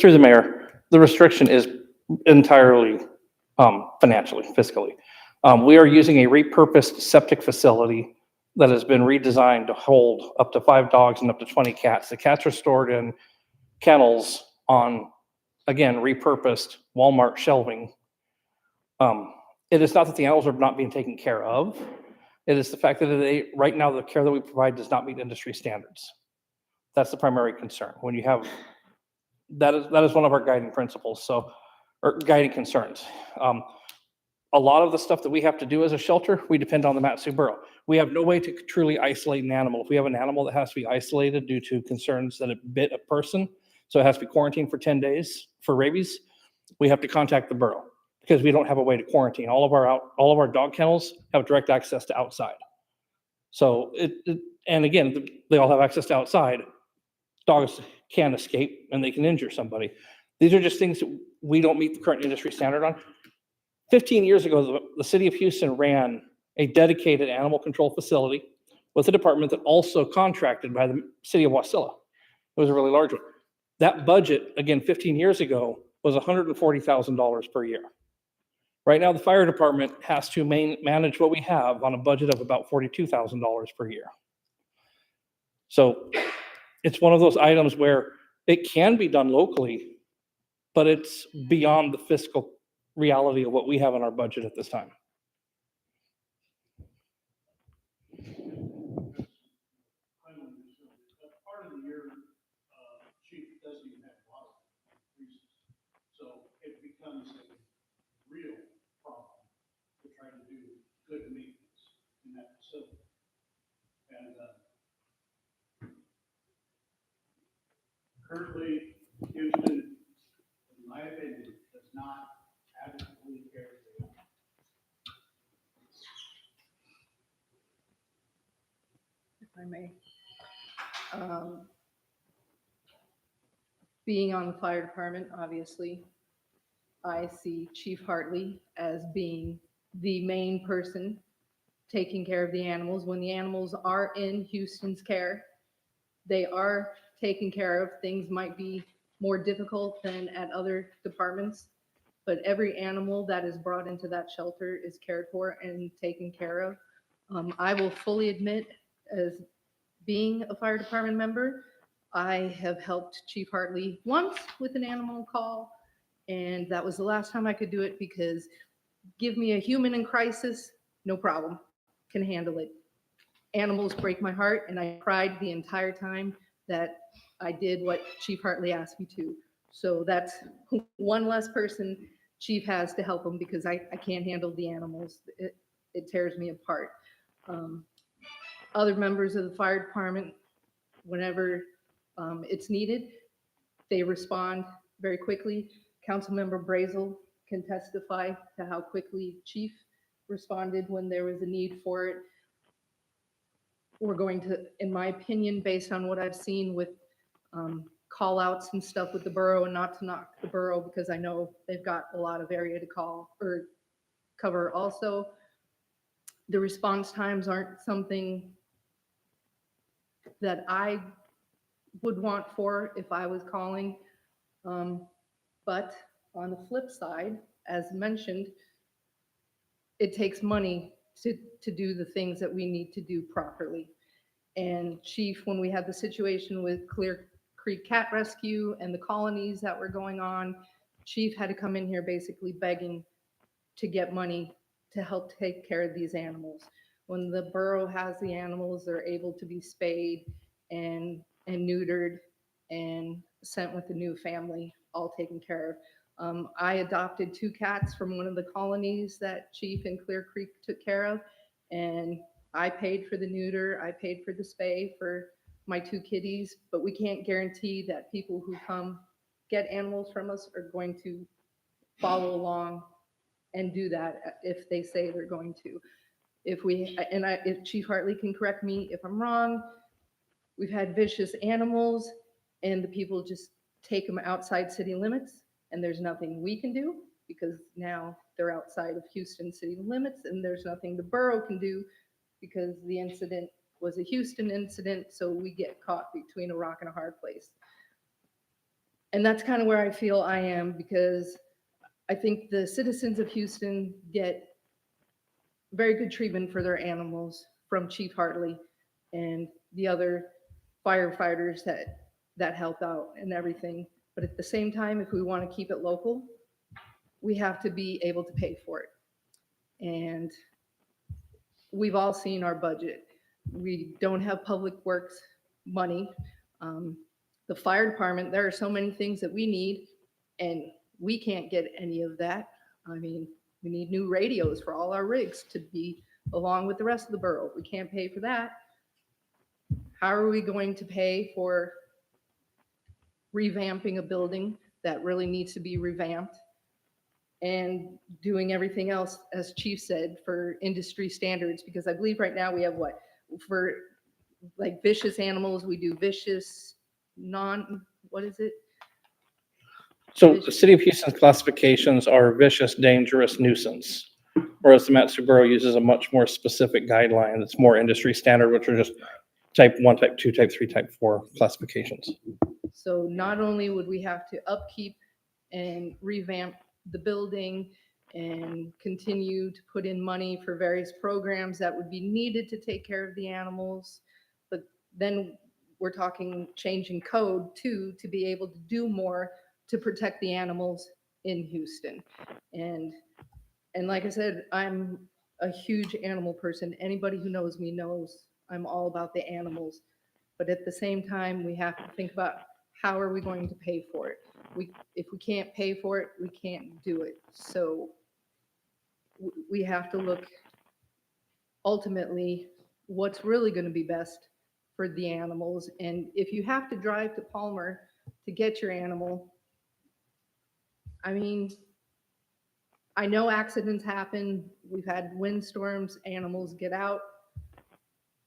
Through the mayor, the restriction is entirely financially, fiscally. We are using a repurposed septic facility that has been redesigned to hold up to 5 dogs and up to 20 cats. The cats are stored in kennels on, again, repurposed Walmart shelving. It is not that the animals are not being taken care of. It is the fact that right now, the care that we provide does not meet industry standards. That's the primary concern. When you have, that is one of our guiding principles, or guiding concerns. A lot of the stuff that we have to do as a shelter, we depend on the Mat-Su Borough. We have no way to truly isolate an animal. If we have an animal that has to be isolated due to concerns that it bit a person, so it has to be quarantined for 10 days for rabies, we have to contact the borough because we don't have a way to quarantine. All of our dog kennels have direct access to outside. So and again, they all have access to outside. Dogs can escape and they can injure somebody. These are just things that we don't meet the current industry standard on. 15 years ago, the city of Houston ran a dedicated animal control facility with a department that also contracted by the city of Wasilla. It was a really large one. That budget, again, 15 years ago, was $140,000 per year. Right now, the fire department has to manage what we have on a budget of about $42,000 per year. So it's one of those items where it can be done locally, but it's beyond the fiscal reality of what we have in our budget at this time.
Part of the year, chief doesn't even have a lot of increases. So it becomes a real problem to try to do good maintenance in that facility. And currently, Houston, in my opinion, does not adequately care for the animals.
If I may. Being on the fire department, obviously, I see Chief Hartley as being the main person taking care of the animals. When the animals are in Houston's care, they are taken care of. Things might be more difficult than at other departments, but every animal that is brought into that shelter is cared for and taken care of. I will fully admit, as being a fire department member, I have helped Chief Hartley once with an animal call, and that was the last time I could do it because give me a human in crisis, no problem, can handle it. Animals break my heart, and I cried the entire time that I did what Chief Hartley asked me to. So that's one less person Chief has to help him because I can't handle the animals. It tears me apart. Other members of the fire department, whenever it's needed, they respond very quickly. Councilmember Brazel can testify to how quickly Chief responded when there was a need for it. We're going to, in my opinion, based on what I've seen with call outs and stuff with the borough, and not to knock the borough because I know they've got a lot of area to call or cover also. The response times aren't something that I would want for if I was calling. But on the flip side, as mentioned, it takes money to do the things that we need to do properly. And Chief, when we had the situation with Clear Creek Cat Rescue and the colonies that were going on, Chief had to come in here basically begging to get money to help take care of these animals. When the borough has the animals, they're able to be spayed and neutered and sent with a new family, all taken care of. I adopted 2 cats from one of the colonies that Chief in Clear Creek took care of, and I paid for the neuter, I paid for the spay for my 2 kitties, but we can't guarantee that people who come get animals from us are going to follow along and do that if they say they're going to. If Chief Hartley can correct me if I'm wrong, we've had vicious animals and the people just take them outside city limits, and there's nothing we can do because now they're outside of Houston city limits, and there's nothing the borough can do because the incident was a Houston incident, so we get caught between a rock and a hard place. And that's kind of where I feel I am, because I think the citizens of Houston get very good treatment for their animals from Chief Hartley and the other firefighters that help out and everything. But at the same time, if we want to keep it local, we have to be able to pay for it. And we've all seen our budget. We don't have public works money. The fire department, there are so many things that we need, and we can't get any of that. I mean, we need new radios for all our rigs to be along with the rest of the borough. We can't pay for that. How are we going to pay for revamping a building that really needs to be revamped and doing everything else, as Chief said, for industry standards? Because I believe right now we have what, for like vicious animals, we do vicious what is it?
So the city of Houston's classifications are vicious, dangerous, nuisance, whereas the Matsu Borough uses a much more specific guideline that's more industry standard, which are just type 1, type 2, type 3, type 4 classifications.
So not only would we have to upkeep and revamp the building and continue to put in money for various programs that would be needed to take care of the animals, but then we're talking changing code too, to be able to do more to protect the animals in Houston. And like I said, I'm a huge animal person. Anybody who knows me knows I'm all about the animals. But at the same time, we have to think about how are we going to pay for it? If we can't pay for it, we can't do it. So we have to look ultimately what's really going to be best for the animals. And if you have to drive to Palmer to get your animal, I mean, I know accidents happen. We've had windstorms, animals get out.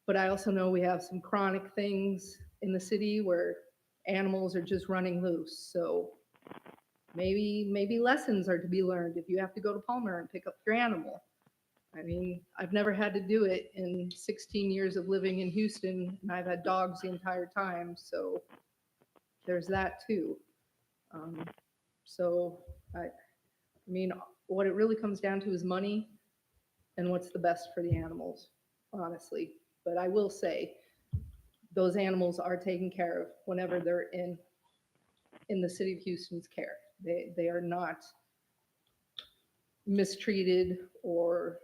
But I also know we have some chronic things in the city where animals are just running loose. So maybe lessons are to be learned if you have to go to Palmer and pick up your animal. I mean, I've never had to do it in 16 years of living in Houston, and I've had dogs the entire time. So there's that too. So I mean, what it really comes down to is money and what's the best for the animals, honestly. But I will say, those animals are taken care of whenever they're in the city of Houston's care. They are not mistreated or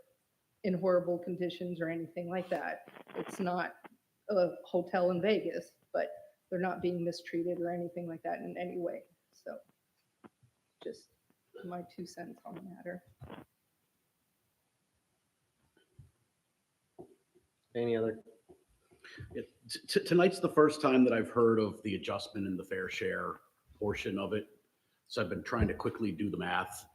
in horrible conditions or anything like that. It's not a hotel in Vegas, but they're not being mistreated or anything like that in any way. So just my 2 cents on the matter.
Any other?
Tonight's the first time that I've heard of the adjustment in the fair share portion of it. So I've been trying to quickly do the math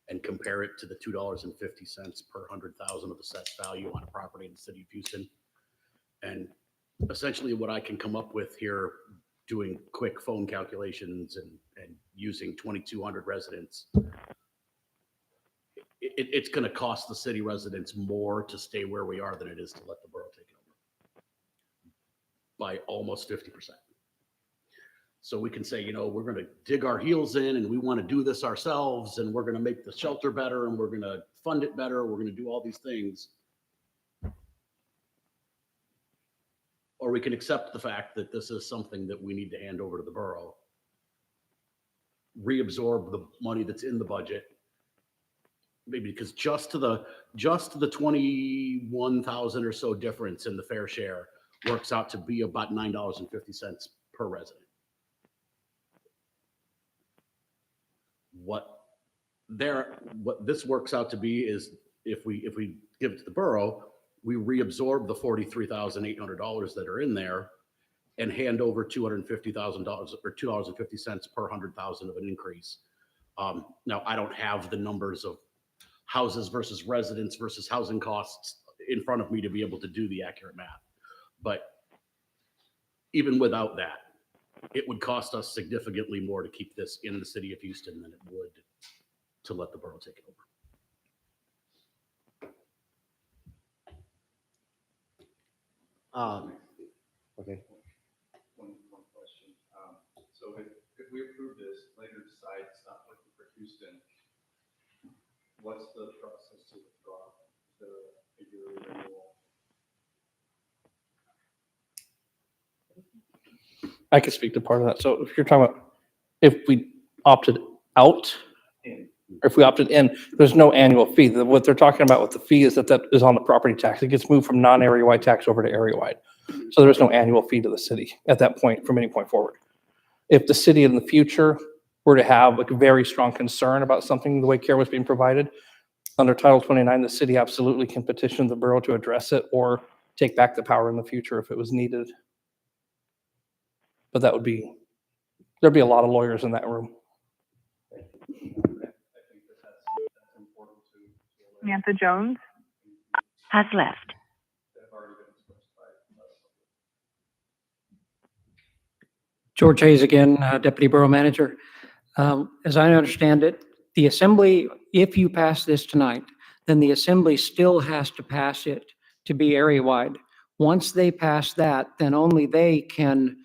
and compare it to the $2.50 per 100,000 of assessed value on a property in the city of Houston. And essentially what I can come up with here, doing quick phone calculations and using 2,200 residents, it's going to cost the city residents more to stay where we are than it is to let the borough take it over by almost 50%. So we can say, you know, we're going to dig our heels in and we want to do this ourselves and we're going to make the shelter better and we're going to fund it better. We're going to do all these things. Or we can accept the fact that this is something that we need to hand over to the borough, reabsorb the money that's in the budget, maybe because just to the 21,000 or so difference in the fair share works out to be about $9.50 per resident. What this works out to be is if we give it to the borough, we reabsorb the $43,800 that are in there and hand over $250,000 or $2.50 per 100,000 of an increase. Now I don't have the numbers of houses versus residents versus housing costs in front of me to be able to do the accurate math. But even without that, it would cost us significantly more to keep this in the city of Houston than it would to let the borough take it over.
Okay.
One question. So if we approve this, later decide it's not working for Houston, what's the process to withdraw the yearly renewal?
I could speak to part of that. So if you're talking about if we opted out, or if we opted in, there's no annual fee. What they're talking about with the fee is that is on the property tax. It gets moved from non-area wide tax over to area wide. So there's no annual fee to the city at that point from any point forward. If the city in the future were to have a very strong concern about something, the way care was being provided, under Title 29, the city absolutely can petition the borough to address it or take back the power in the future if it was needed. But there'd be a lot of lawyers in that room.
Samantha Jones
has left.
George Hayes again, Deputy Borough Manager. As I understand it, the Assembly, if you pass this tonight, then the Assembly still has to pass it to be area-wide. Once they pass that, then only they can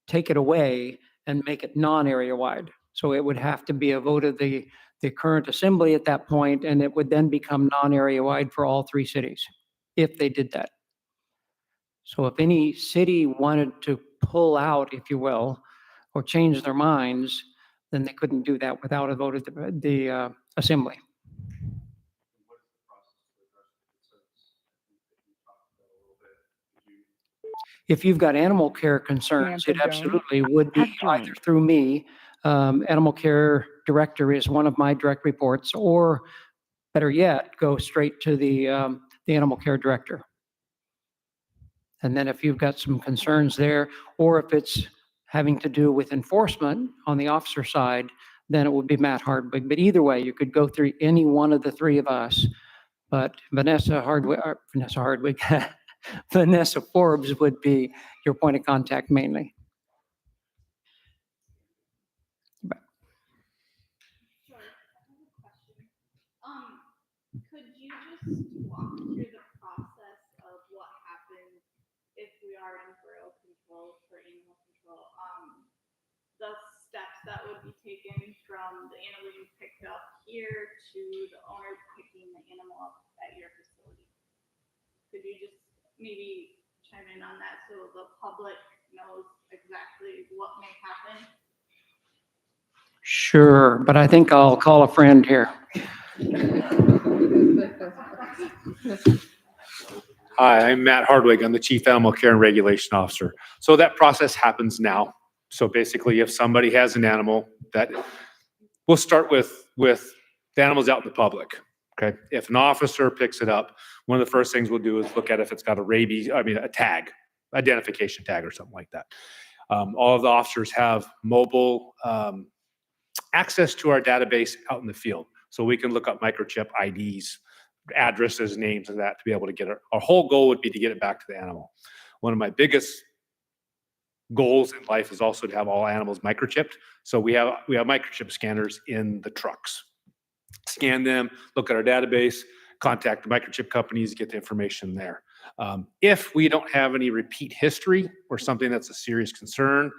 take it away and make it non-area-wide. So it would have to be a vote of the current Assembly at that point, and it would then become non-area-wide for all 3 cities, if they did that. So if any city wanted to pull out, if you will, or change their minds, then they couldn't do that without a vote of the Assembly. If you've got animal care concerns, it absolutely would be either through me. Animal care director is one of my direct reports, or better yet, go straight to the animal care director. And then if you've got some concerns there, or if it's having to do with enforcement on the officer side, then it would be Matt Hardwick. But either way, you could go through any one of the 3 of us. But Vanessa Hardwick, Vanessa Forbes would be your point of contact mainly.
Sure. I have a question. Could you just walk through the process of what happens if we are in borough control for animal control? The steps that would be taken from the animal being picked up here to the owner picking the animal up at your facility. Could you just maybe chime in on that so the public knows exactly what may happen?
Sure, but I think I'll call a friend here.
Hi, I'm Matt Hardwick. I'm the Chief Animal Care and Regulation Officer. So that process happens now. So basically, if somebody has an animal that, we'll start with the animals out in the public. Okay. If an officer picks it up, one of the first things we'll do is look at if it's got a tag, identification tag or something like that. All of the officers have mobile access to our database out in the field. So we can look up microchip IDs, addresses, names, and that to be able to get it. Our whole goal would be to get it back to the animal. One of my biggest goals in life is also to have all animals microchipped. So we have microchip scanners in the trucks. Scan them, look at our database, contact the microchip companies, get the information there. If we don't have any repeat history or something that's a serious concern,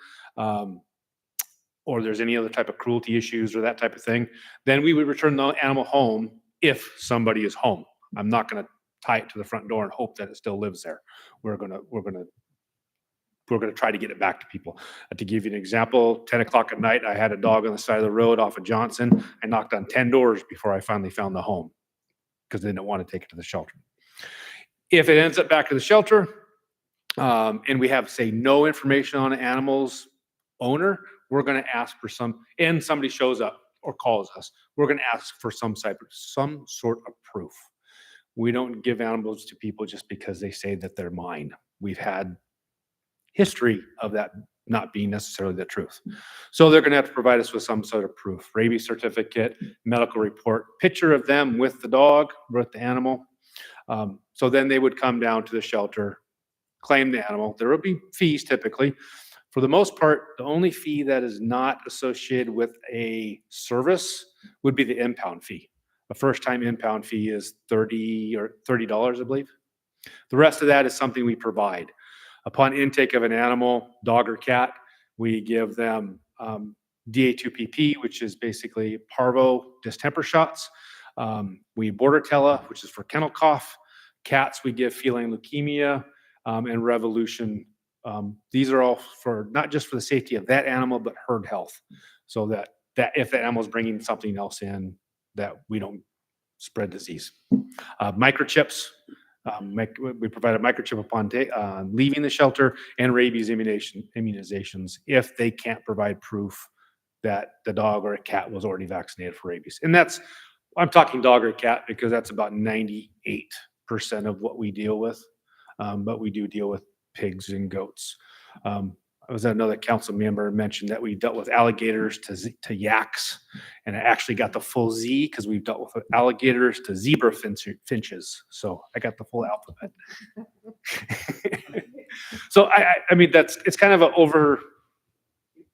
or there's any other type of cruelty issues or that type of thing, then we would return the animal home if somebody is home. I'm not going to tie it to the front door and hope that it still lives there. We're going to try to get it back to people. To give you an example, 10 o'clock at night, I had a dog on the side of the road off of Johnson. I knocked on 10 doors before I finally found the home because they didn't want to take it to the shelter. If it ends up back to the shelter, and we have, say, no information on the animal's owner, we're going to ask for and somebody shows up or calls us, we're going to ask for some sort of proof. We don't give animals to people just because they say that they're mine. We've had history of that not being necessarily the truth. So they're going to have to provide us with some sort of proof, rabies certificate, medical report, picture of them with the dog, with the animal. So then they would come down to the shelter, claim the animal. There would be fees typically. For the most part, the only fee that is not associated with a service would be the impound fee. A first-time impound fee is $30, I believe. The rest of that is something we provide. Upon intake of an animal, dog or cat, we give them DA2PP, which is basically parvo distemper shots. We Bordetella, which is for kennel cough. Cats, we give feline leukemia and Revolution. These are all for not just for the safety of that animal, but herd health. So that if the animal is bringing something else in, that we don't spread disease. Microchips. We provide a microchip upon leaving the shelter, and rabies immunizations if they can't provide proof that the dog or a cat was already vaccinated for rabies. And I'm talking dog or cat because that's about 98% of what we deal with. But we do deal with pigs and goats. I was at another council member mentioned that we dealt with alligators to yaks, and I actually got the full Z because we've dealt with alligators to zebra finches. So I got the full alphabet. So I mean, it's kind of an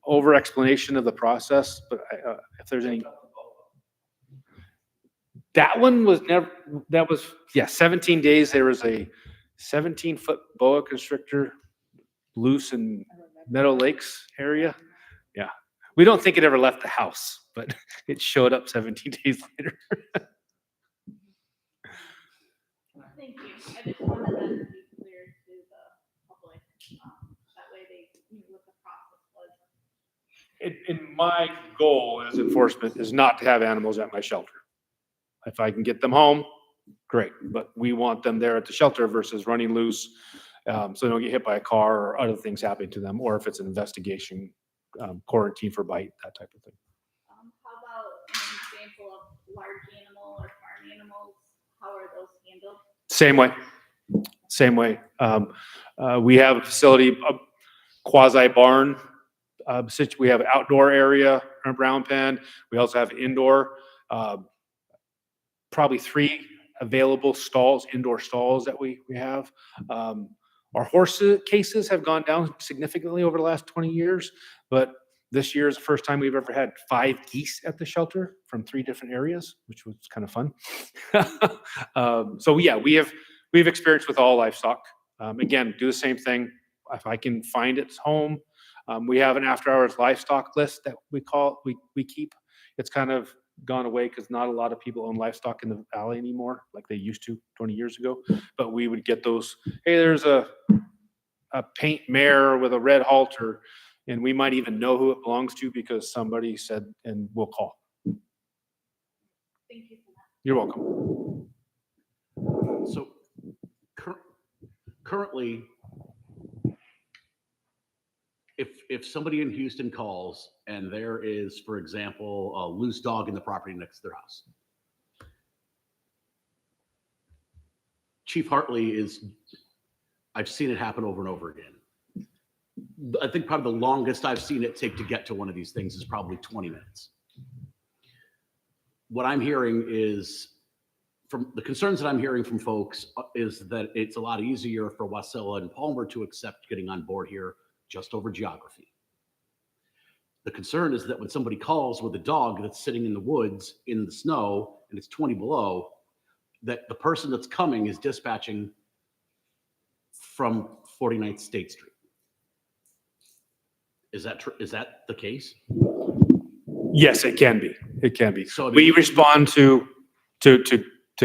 over explanation of the process, but if there's any, that one was never, 17 days. There was a 17-foot boa constrictor loose in Meadow Lakes area. Yeah. We don't think it ever left the house, but it showed up 17 days later.
Thank you. I just wanted that to be clear to the public. That way they knew what the process was.
And my goal as enforcement is not to have animals at my shelter. If I can get them home, great. But we want them there at the shelter versus running loose. So they don't get hit by a car or other things happening to them, or if it's an investigation, quarantine for bite, that type of thing.
How about an example of large animal or farm animals? How are those handled?
Same way. We have a facility, a quasi barn. We have an outdoor area, a brown pen. We also have indoor, probably 3 available stalls, indoor stalls that we have. Our horse cases have gone down significantly over the last 20 years, but this year is the first time we've ever had 5 geese at the shelter from 3 different areas, which was kind of fun. So yeah, we've experienced with all livestock. Again, do the same thing. If I can find its home, we have an after-hours livestock list that we keep. It's kind of gone away because not a lot of people own livestock in the valley anymore like they used to 20 years ago. But we would get those, hey, there's a paint mare with a red halter, and we might even know who it belongs to because somebody said, and we'll call.
Thank you for that.
You're welcome.
So currently, if somebody in Houston calls and there is, for example, a loose dog in the property next to their house, Chief Hartley I've seen it happen over and over again. I think probably the longest I've seen it take to get to one of these things is probably 20 minutes. What I'm hearing is, from the concerns that I'm hearing from folks, is that it's a lot easier for Wasilla and Palmer to accept getting on board here just over geography. The concern is that when somebody calls with a dog that's sitting in the woods in the snow and it's 20 below, that the person that's coming is dispatching from 49th State Street. Is that true? Is that the case?
Yes, it can be. It can be.
So
we respond to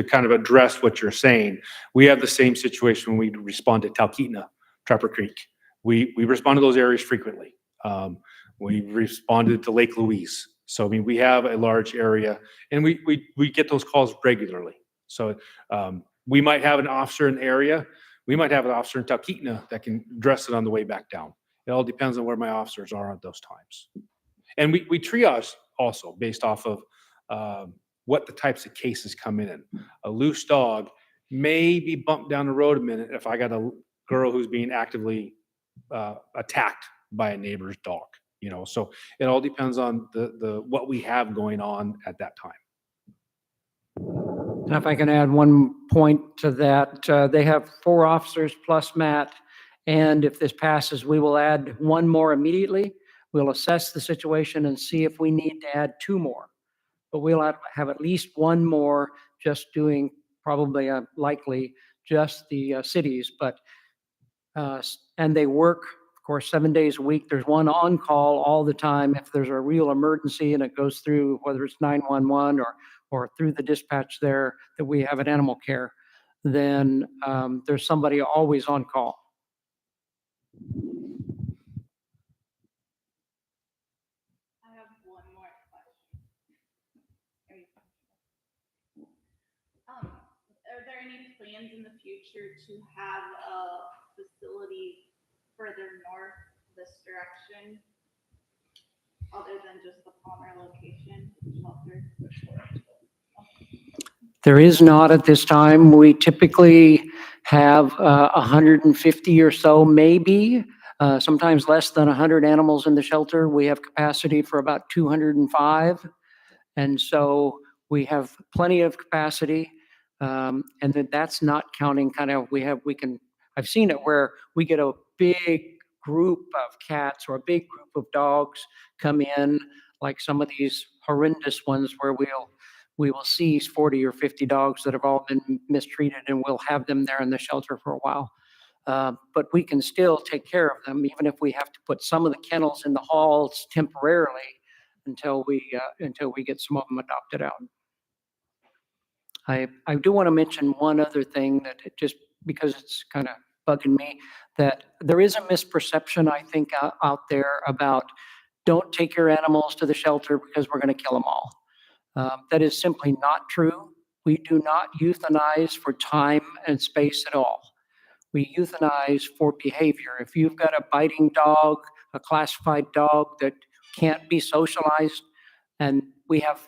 kind of address what you're saying. We have the same situation when we respond to Talkeetna, Trapper Creek. We respond to those areas frequently. We responded to Lake Louise. So, I mean, we have a large area and we get those calls regularly. So we might have an officer in the area. We might have an officer in Talkeetna that can address it on the way back down. It all depends on where my officers are at those times. And we triage also based off of what the types of cases come in. A loose dog may be bumped down the road a minute if I got a girl who's being actively attacked by a neighbor's dog, you know. So it all depends on the what we have going on at that time.
And if I can add one point to that, they have 4 officers plus Matt, And if this passes, we will add one more immediately. We'll assess the situation and see if we need to add two more. But we'll have at least one more just doing probably likely just the cities, but and they work, of course, 7 days a week. There's one on call all the time. If there's a real emergency and it goes through, whether it's 911 or through the dispatch there that we have at Animal Care, then there's somebody always on call.
I have one more question. Are there any plans in the future to have a facility further north this direction, other than just the Palmer location shelter?
There is not at this time. We typically have 150 or so, maybe, sometimes less than 100 animals in the shelter. We have capacity for about 205. And so we have plenty of capacity. And that's not counting I've seen it where we get a big group of cats or a big group of dogs come in, like some of these horrendous ones where we will seize 40 or 50 dogs that have all been mistreated, and we'll have them there in the shelter for a while. But we can still take care of them, even if we have to put some of the kennels in the halls temporarily until we get some of them adopted out. I do want to mention one other thing that just because it's kind of bugging me, that there is a misperception, I think, out there about don't take your animals to the shelter because we're going to kill them all. That is simply not true. We do not euthanize for time and space at all. We euthanize for behavior. If you've got a biting dog, a classified dog that can't be socialized, and we have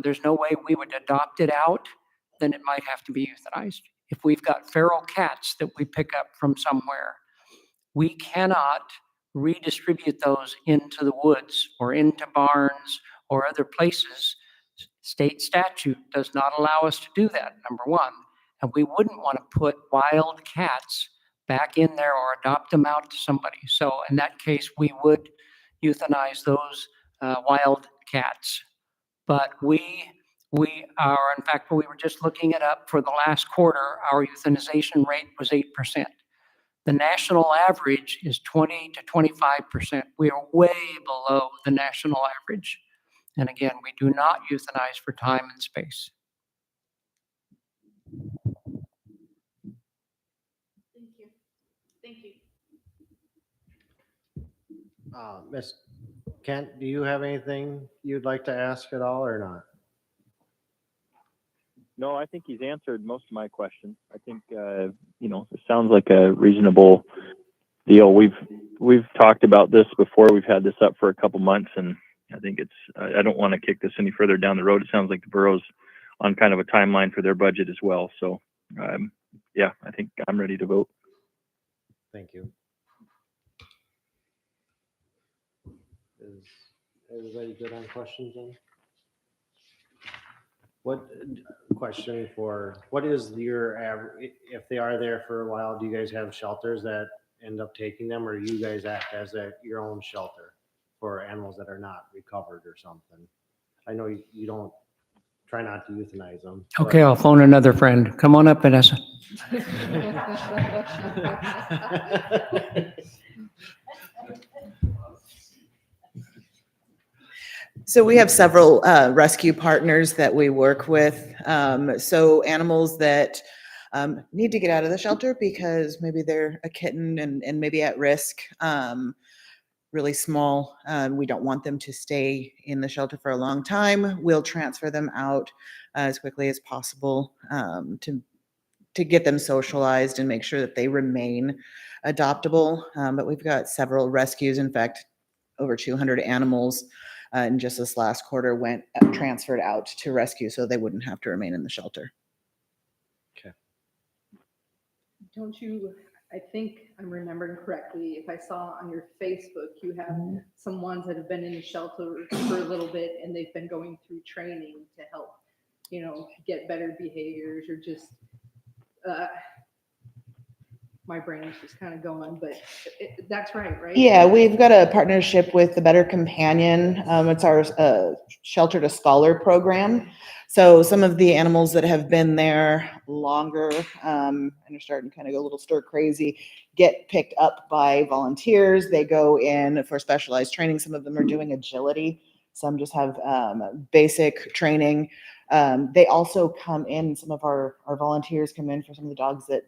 there's no way we would adopt it out, then it might have to be euthanized. If we've got feral cats that we pick up from somewhere, we cannot redistribute those into the woods or into barns or other places. State statute does not allow us to do that, number one. And we wouldn't want to put wild cats back in there or adopt them out to somebody. So in that case, we would euthanize those wild cats. But we are, in fact, we were just looking it up for the last quarter, our euthanization rate was 8%. The national average is 20 to 25%. We are way below the national average. And again, we do not euthanize for time and space.
Thank you. Thank you.
Ms. Kent, do you have anything you'd like to ask at all or not?
No, I think he's answered most of my questions. I think, it sounds like a reasonable deal. We've talked about this before. We've had this up for a couple months, and I think I don't want to kick this any further down the road. It sounds like the borough's on kind of a timeline for their budget as well. So, yeah, I think I'm ready to vote.
Thank you. Is everybody good on questions then? What is your average, if they are there for a while, do you guys have shelters that end up taking them, or you guys act as your own shelter for animals that are not recovered or something? I know you don't try not to euthanize them.
Okay, I'll phone another friend. Come on up, Vanessa.
So we have several rescue partners that we work with. So animals that need to get out of the shelter because maybe they're a kitten and maybe at risk, really small. We don't want them to stay in the shelter for a long time. We'll transfer them out as quickly as possible to get them socialized and make sure that they remain adoptable. But we've got several rescues. In fact, over 200 animals in just this last quarter went transferred out to rescue so they wouldn't have to remain in the shelter.
Okay.
Don't you, I think I'm remembering correctly, if I saw on your Facebook, you have some ones that have been in the shelter for a little bit and they've been going through training to help, get better behaviors or just my brain is just kind of going, but that's right, right?
Yeah, we've got a partnership with the Better Companion. It's our Shelter to Scholar program. So some of the animals that have been there longer and are starting to kind of go a little stir crazy get picked up by volunteers. They go in for specialized training. Some of them are doing agility. Some just have basic training. They also come in, some of our volunteers come in for some of the dogs that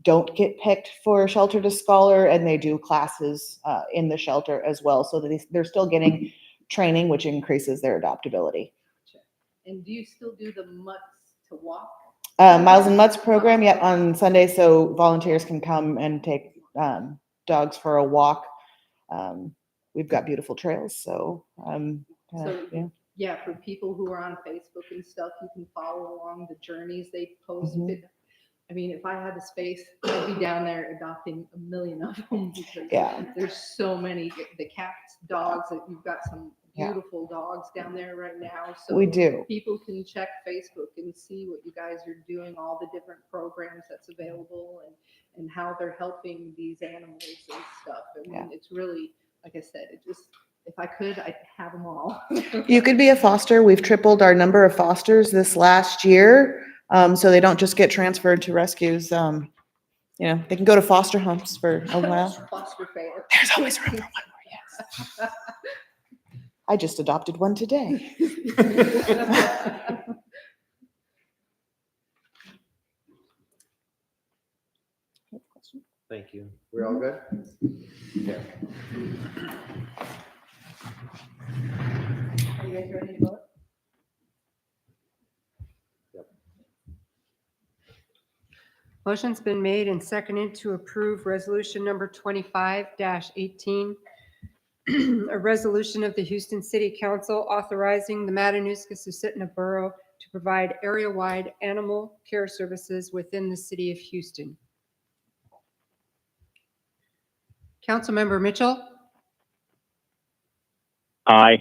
don't get picked for Shelter to Scholar, and they do classes in the shelter as well, so that they're still getting training, which increases their adoptability.
And do you still do the mutts to walk?
Miles and Mutts program, yeah, on Sunday, so volunteers can come and take dogs for a walk. We've got beautiful trails, so
So,
yeah.
yeah, for people who are on Facebook and stuff, you can follow along the journeys they post.
Mhm.
I mean, if I had the space, I'd be down there adopting a million of them because
Yeah.
there's so many, the cats, dogs, that you've got some
Yeah.
beautiful dogs down there right now. So
We do.
people can check Facebook and see what you guys are doing, all the different programs that's available and how they're helping these animals and stuff. I mean,
Yeah.
it's really, like I said, it just, if I could, I'd have them all.
You could be a foster. We've tripled our number of fosters this last year. So they don't just get transferred to rescues. You know, they can go to foster homes for a while.
Foster fair.
There's always room for one more, yes. I just adopted one today.
Thank you. We're all good? Okay.
Are you guys ready to vote?
Motion's been made and seconded to approve resolution number 25-18. A resolution of the Houston City Council authorizing the Matanuska-Susitna Borough to provide area-wide animal care services within the city of Houston. Councilmember Mitchell,
Aye.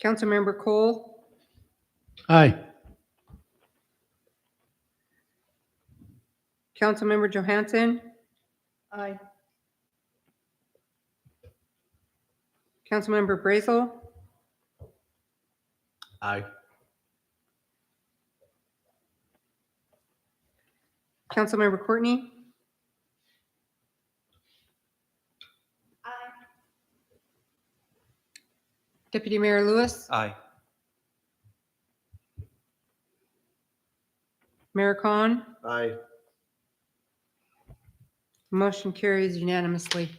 Councilmember Cole,
Aye.
Councilmember Johansson,
Aye.
Councilmember Brazel,
Aye.
Councilmember Courtney, Deputy Mayor Lewis,
Aye.
Mayor Khan.
Aye.
Motion carries unanimously.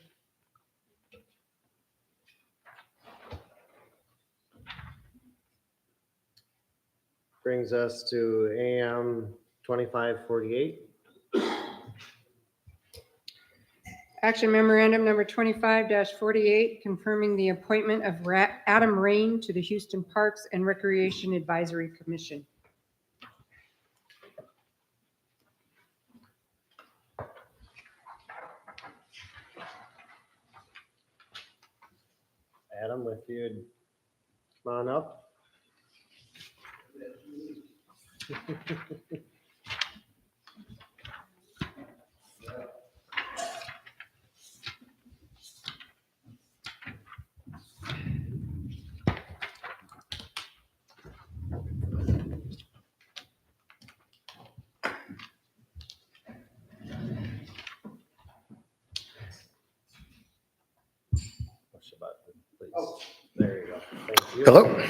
Brings us to AM 2548.
Action memorandum number 25-48, confirming the appointment of Adam Rain to the Houston Parks and Recreation Advisory Commission.
Adam, if you'd come on up. Push the button, please. There you go. Thank you.
Hello.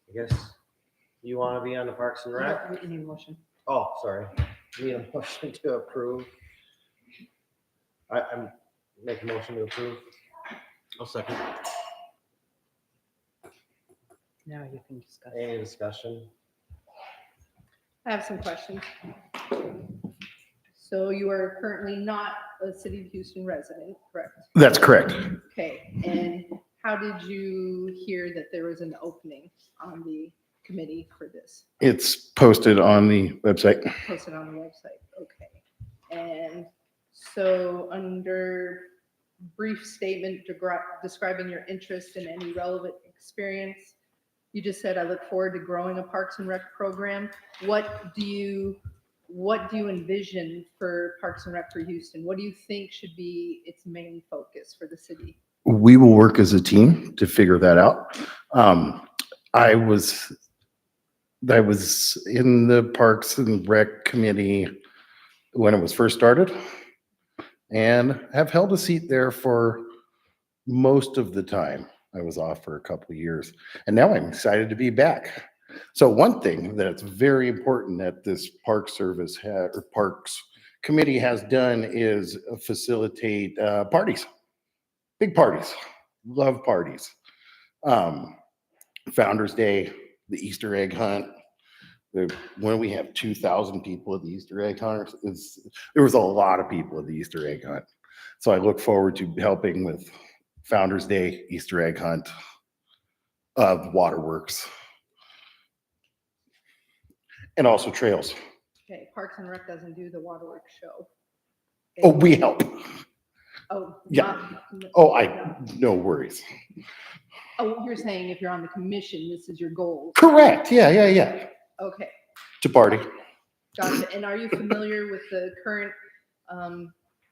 I guess you want to be on the Parks and Rec?
You need a motion.
Oh, sorry. Need a motion to approve. I'm make a motion to approve. I'll second.
Now you can discuss.
Any discussion?
I have some questions. So you are currently not a City of Houston resident, correct?
That's correct.
Okay, and how did you hear that there was an opening on the committee for this?
It's posted on the website.
Posted on the website, okay. And so under brief statement describing your interest in any relevant experience, You just said, I look forward to growing a Parks and Rec program. What do you envision for Parks and Rec for Houston? What do you think should be its main focus for the city?
We will work as a team to figure that out. I was in the Parks and Rec committee when it was first started and have held a seat there for most of the time. I was off for a couple of years and now I'm excited to be back. So one thing that's very important that this Park Service or Parks Committee has done is facilitate parties, big parties, love parties. Founders Day, the Easter egg hunt. When we have 2,000 people at the Easter egg hunt, there was a lot of people at the Easter egg hunt. So I look forward to helping with Founders Day, Easter egg hunt, waterworks, and also trails.
Okay, Parks and Rec doesn't do the waterworks show.
Oh, we help.
Oh.
Yeah. No worries.
Oh, you're saying if you're on the commission, this is your goal?
Correct. Yeah.
Okay,
To party.
gotcha. And are you familiar with the current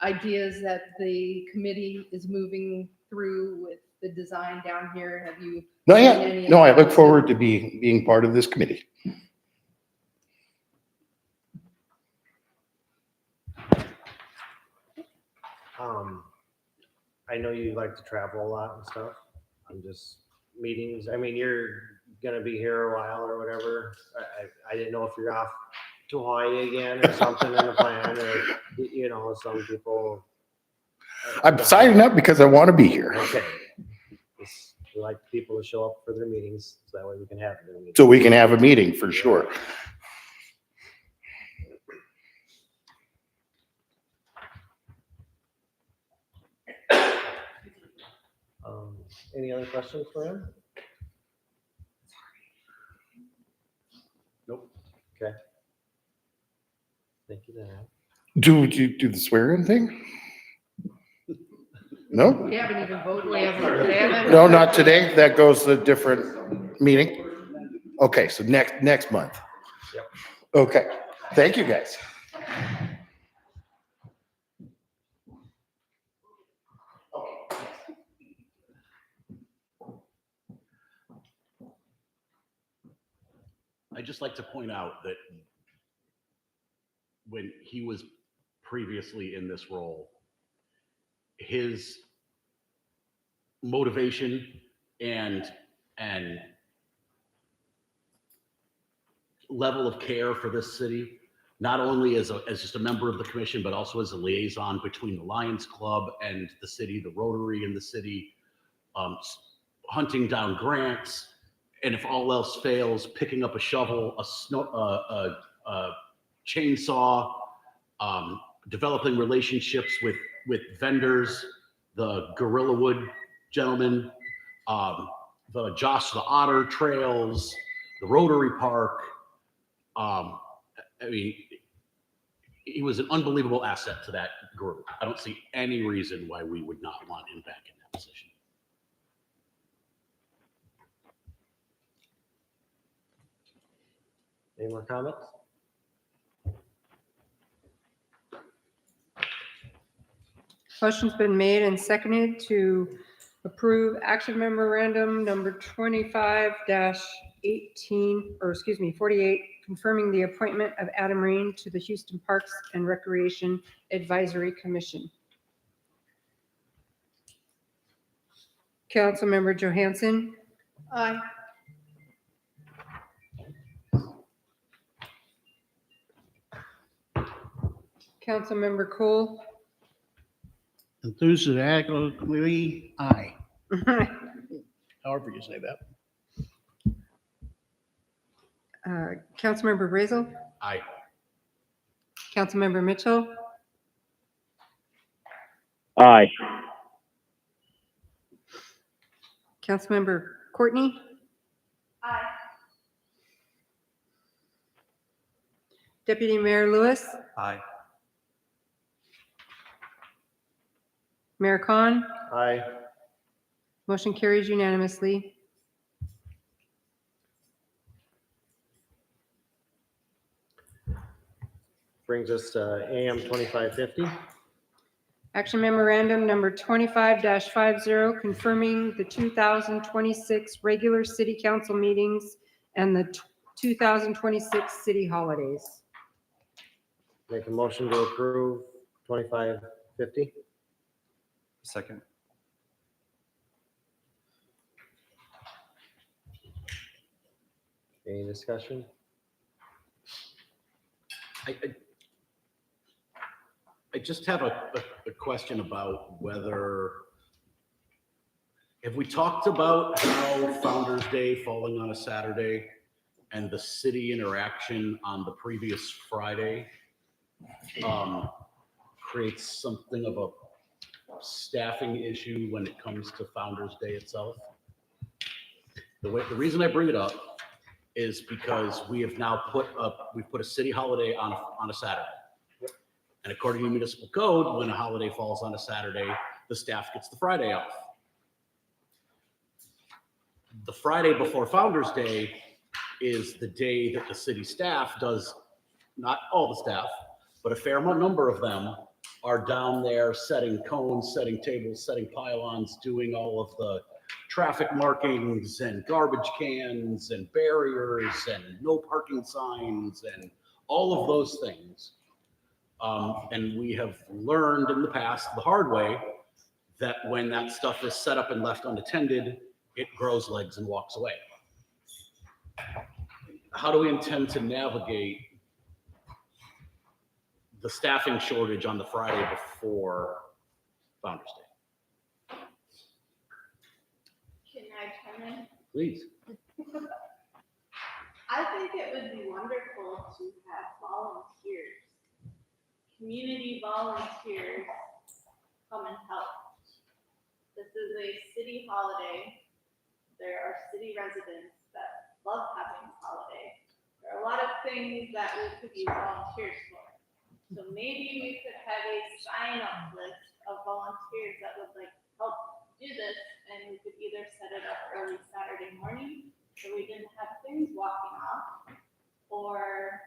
ideas that the committee is moving through with the design down here? Have you?
No,
seen
yeah.
any
No, I
of
look
that?
forward to being part of this committee.
I know you like to travel a lot and stuff. I'm just meetings. I mean, you're gonna be here a while or whatever. I didn't know if you're off to Hawaii again or something in the plan, or some people.
I'm signing up because I want to be here.
Okay. We like people to show up for their meetings, so that way we can have their meetings.
So we can have a meeting for sure.
Any other questions for him?
Nope.
Okay. Thank you, Dan.
Do the swearing thing? No?
We haven't even voted.
No, not today. That goes to a different meeting. Okay, so next month.
Yep.
Okay. Thank you, guys.
I'd just like to point out that when he was previously in this role, his motivation and level of care for this city, not only as just a member of the commission, but also as a liaison between the Lions Club and the city, the Rotary in the city, hunting down grants, and if all else fails, picking up a shovel, a chainsaw, developing relationships with vendors, the Gorilla Wood gentlemen, the Josh the Otter trails, the Rotary Park. I mean, he was an unbelievable asset to that group. I don't see any reason why we would not want him back in that position.
Any more comments?
Motion's been made and seconded to approve action memorandum number 48, confirming the appointment of Adam Reen to the Houston Parks and Recreation Advisory Commission. Councilmember Johansson,
Aye.
Councilmember Cole,
Enthusiastically, aye. However you say that.
Councilmember Brazel,
Aye.
Councilmember Mitchell,
Aye.
Councilmember Courtney,
Aye.
Deputy Mayor Lewis,
Aye.
Mayor Khan.
Aye.
Motion carries unanimously.
Brings us to AM 2550.
Action memorandum number 25-50, confirming the 2026 regular city council meetings and the 2026 city holidays.
Make a motion to approve 2550.
Second.
Any discussion?
I just have a question about whether, have we talked about how Founder's Day falling on a Saturday and the city interaction on the previous Friday creates something of a staffing issue when it comes to Founder's Day itself? The reason I bring it up is because we have now we've put a city holiday on a Saturday. And according to municipal code, when a holiday falls on a Saturday, the staff gets the Friday off. The Friday before Founder's Day is the day that the city staff does, not all the staff, but a fair number of them are down there setting cones, setting tables, setting pylons, doing all of the traffic markings and garbage cans and barriers and no parking signs and all of those things. And we have learned in the past the hard way that when that stuff is set up and left unattended, it grows legs and walks away. How do we intend to navigate the staffing shortage on the Friday before Founder's Day?
Can I chime in?
Please.
I think it would be wonderful to have volunteers, community volunteers come and help. This is a city holiday. There are city residents that love having a holiday. There are a lot of things that we could use volunteers for. So maybe we could have a sign-up list of volunteers that would like help do this, and we could either set it up early Saturday morning so we didn't have things walking off, or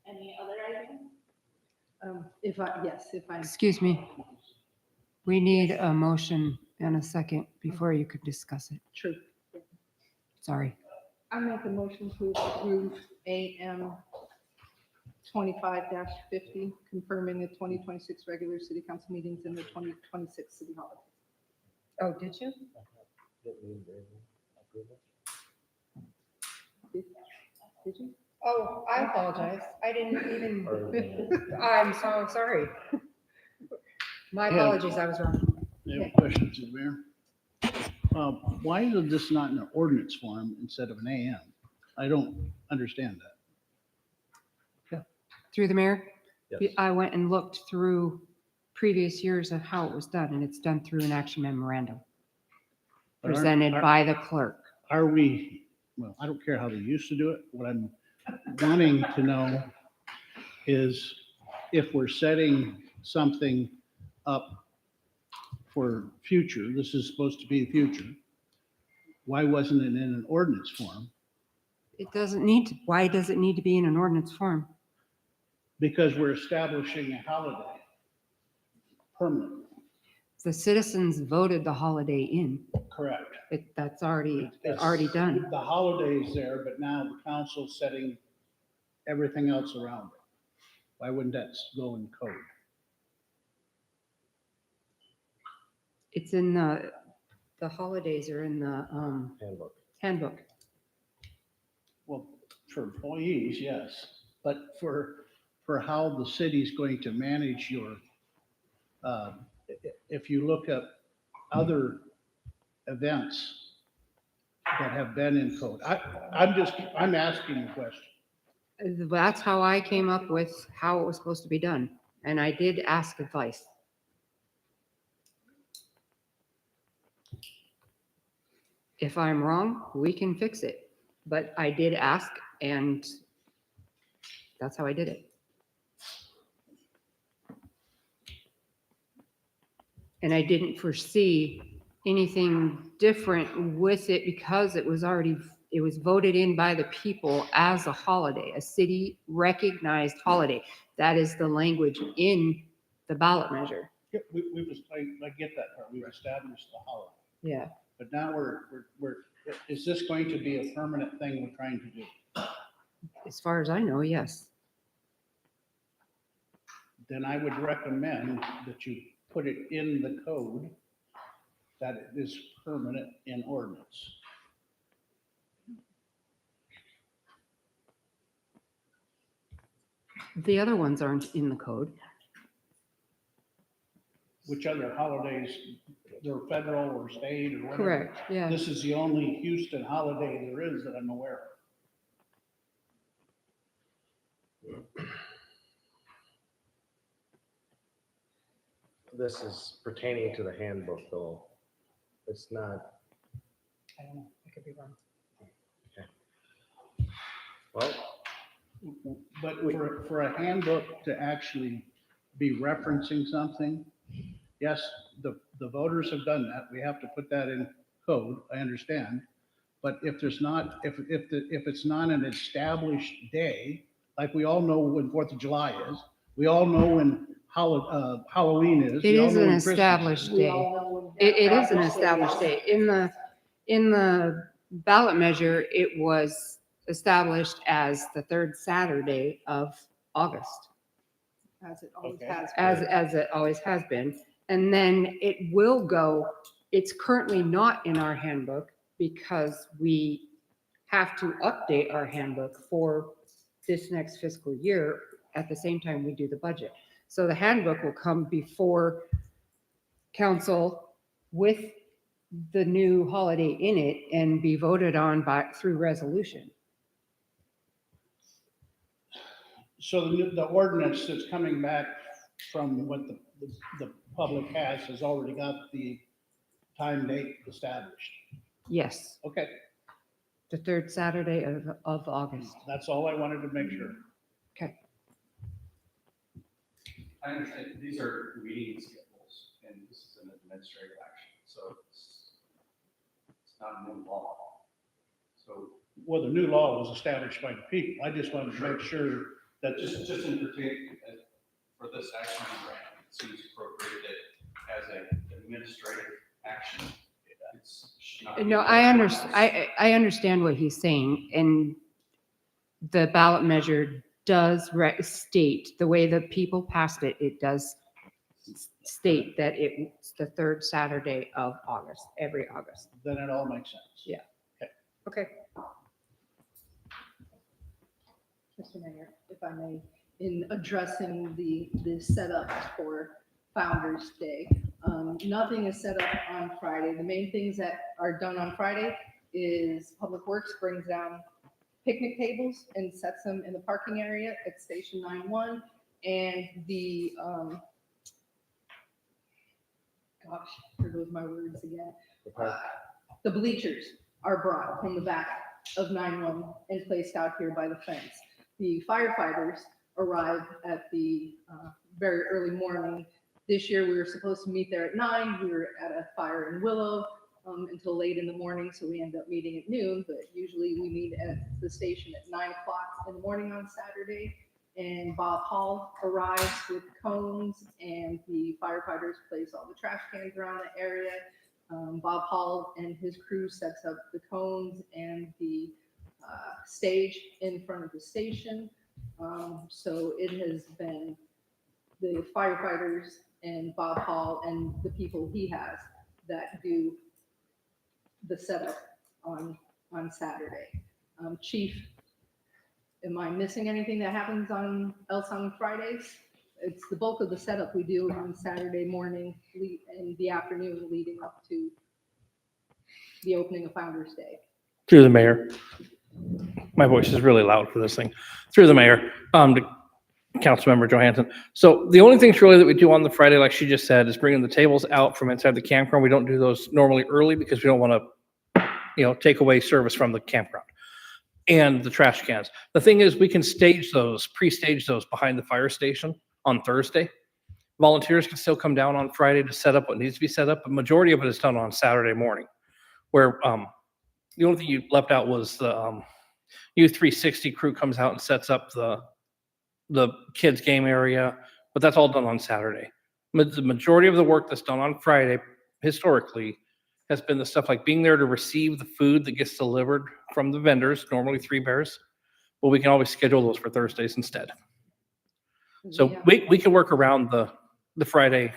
any other items.
If I.
Excuse me. We need a motion and a second before you could discuss it.
True.
Sorry.
I make a motion to approve AM 25-50, confirming the 2026 regular city council meetings and the 2026 city holidays.
Oh, did you?
Did you?
Oh, I apologize. I didn't even, I'm so sorry. My
Yeah.
apologies, I was wrong.
I have a question to the mayor. Why is this not in an ordinance form instead of an AM? I don't understand that.
Through the mayor?
Yes.
I went and looked through previous years of how it was done, and it's done through an action memorandum
But aren't-
presented
are-
by the clerk.
Are we, well, I don't care how they used to do it. What I'm wanting to know is if we're setting something up for future, this is supposed to be the future, why wasn't it in an ordinance form?
It doesn't need to, why does it need to be in an ordinance form?
Because we're establishing a holiday permanently.
The citizens voted the holiday in.
Correct.
That's already
That's-
done.
The holiday's there, but now the council's setting everything else around it. Why wouldn't that go in code?
It's in the holidays are in the handbook.
Well, for employees, yes, but for how the city's going to manage your, if you look at other events that have been in code, I'm asking a question.
That's how I came up with how it was supposed to be done. And I did ask advice. If I'm wrong, we can fix it. But I did ask, and that's how I did it. And I didn't foresee anything different with it because it was voted in by the people as a holiday, a city recognized holiday. That is the language in the ballot measure.
Yeah, I get that part. We've established the holiday.
Yeah.
But now is this going to be a permanent thing we're trying to do?
As far as I know, yes.
Then I would recommend that you put it in the code that it is permanent in ordinance.
The other ones aren't in the code.
Which other holidays, they're federal or state or whatever?
Correct, yeah.
This is the only Houston holiday there is that I'm aware of.
This is pertaining to the handbook, though. It's not,
I don't know, I could be wrong.
well,
But for a handbook to actually be referencing something, yes, the voters have done that. We have to put that in code, I understand. But if there's not, if it's not an established day, like we all know when 4th of July is, we all know when Halloween is.
It
we all
is
know
an
when Christmas
established
is.
day. It is an established day. In the ballot measure, it was established as the third Saturday of August,
As it always
Okay.
has.
as it always has been. And then it will go, it's currently not in our handbook because we have to update our handbook for this next fiscal year at the same time we do the budget. So the handbook will come before council with the new holiday in it and be voted on through resolution.
So the ordinance that's coming back from what the public has already got the time date established.
Yes,
Okay,
the third Saturday of August.
that's all I wanted to make sure.
Okay.
I understand, these are meeting schedules, and this is an administrative action, so it's not a new law. So
Well, the new law was established by the people. I just wanted to make sure that
just in particular, for this action, it seems appropriate that as an administrative action, it's not.
No, I understand what he's saying, and the ballot measure does state, the way the people passed it, it does state that it's the third Saturday of August, every August.
then it all makes sense.
Yeah. Okay.
Mr. Mayor, if I may, in addressing the setup for Founder's Day, nothing is set up on Friday. The main things that are done on Friday is Public Works brings down picnic tables and sets them in the parking area at Station 9-1, and the, gosh, here goes my words again. The bleachers are brought from the back of 9-1 and placed out here by the fence. The firefighters arrive at the very early morning. This year, we were supposed to meet there at 9. We were at a fire in Willow until late in the morning, so we ended up meeting at noon, but usually we meet at the station at 9 o'clock in the morning on Saturday. And Bob Hall arrives with cones, and the firefighters place all the trash cans around the area. Bob Hall and his crew sets up the cones and the stage in front of the station. So it has been the firefighters and Bob Hall and the people he has that do the setup on Saturday. Chief, am I missing anything that happens else on Fridays? It's the bulk of the setup we do on Saturday morning and the afternoon leading up to the opening of Founder's Day.
Through the mayor. My voice is really loud for this thing. Through the mayor, to Councilmember Johansson. So the only things really that we do on the Friday, like she just said, is bringing the tables out from inside the campground. We don't do those normally early because we don't want to, take away service from the campground. And the trash cans. The thing is, we can pre-stage those behind the fire station on Thursday. Volunteers can still come down on Friday to set up what needs to be set up. The majority of it is done on Saturday morning, where the only thing you left out was the U360 crew comes out and sets up the the kids' game area, but that's all done on Saturday. The majority of the work that's done on Friday historically has been the stuff like being there to receive the food that gets delivered from the vendors, normally Three Bears, but we can always schedule those for Thursdays instead. So
Yeah.
we can work around the Friday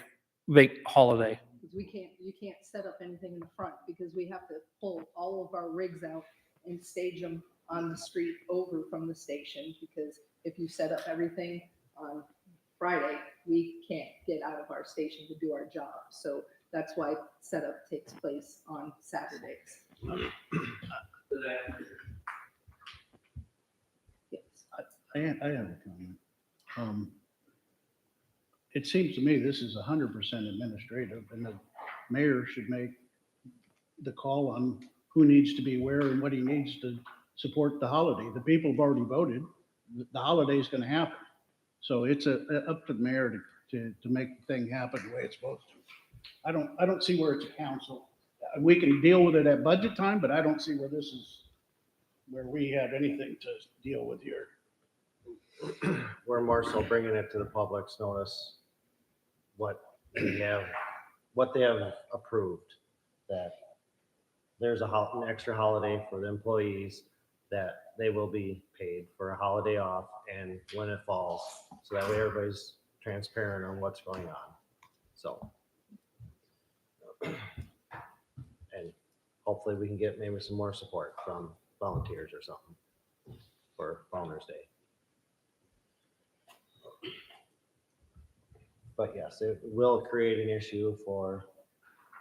holiday.
Because you can't set up anything in the front because we have to pull all of our rigs out and stage them on the street over from the station, because if you set up everything on Friday, we can't get out of our station to do our job. So that's why setup takes place on Saturdays. Yes.
I have a comment. It seems to me this is 100% administrative, and the mayor should make the call on who needs to be where and what he needs to support the holiday. The people have already voted. The holiday's going to happen. So it's up to the mayor to make the thing happen the way it's supposed to. I don't see where it's a council. We can deal with it at budget time, but I don't see where this is, where we have anything to deal with here.
We're more so bringing it to the public's notice what they have approved, that there's an extra holiday for the employees, that they will be paid for a holiday off and when it falls, so that way everybody's transparent on what's going on. So, and hopefully we can get maybe some more support from volunteers or something for Founders Day. But yes, it will create an issue for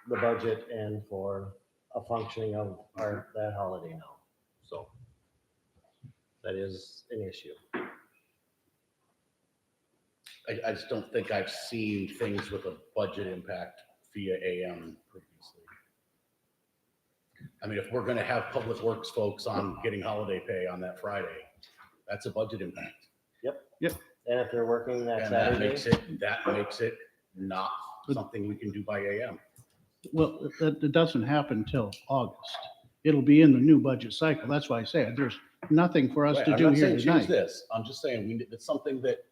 the budget and for a functioning of that holiday now. So that is an issue.
I just don't think I've seen things with a budget impact via AM previously. I mean, if we're gonna have public works folks on getting holiday pay on that Friday, that's a budget impact.
Yep.
And if they're working that
And that
Saturday.
makes it not something we can do by AM.
Well, it doesn't happen till August. It'll be in the new budget cycle. That's why I say there's nothing for us
Right,
to
I'm
do
not
here
saying choose
tonight.
this. I'm just saying it's something that,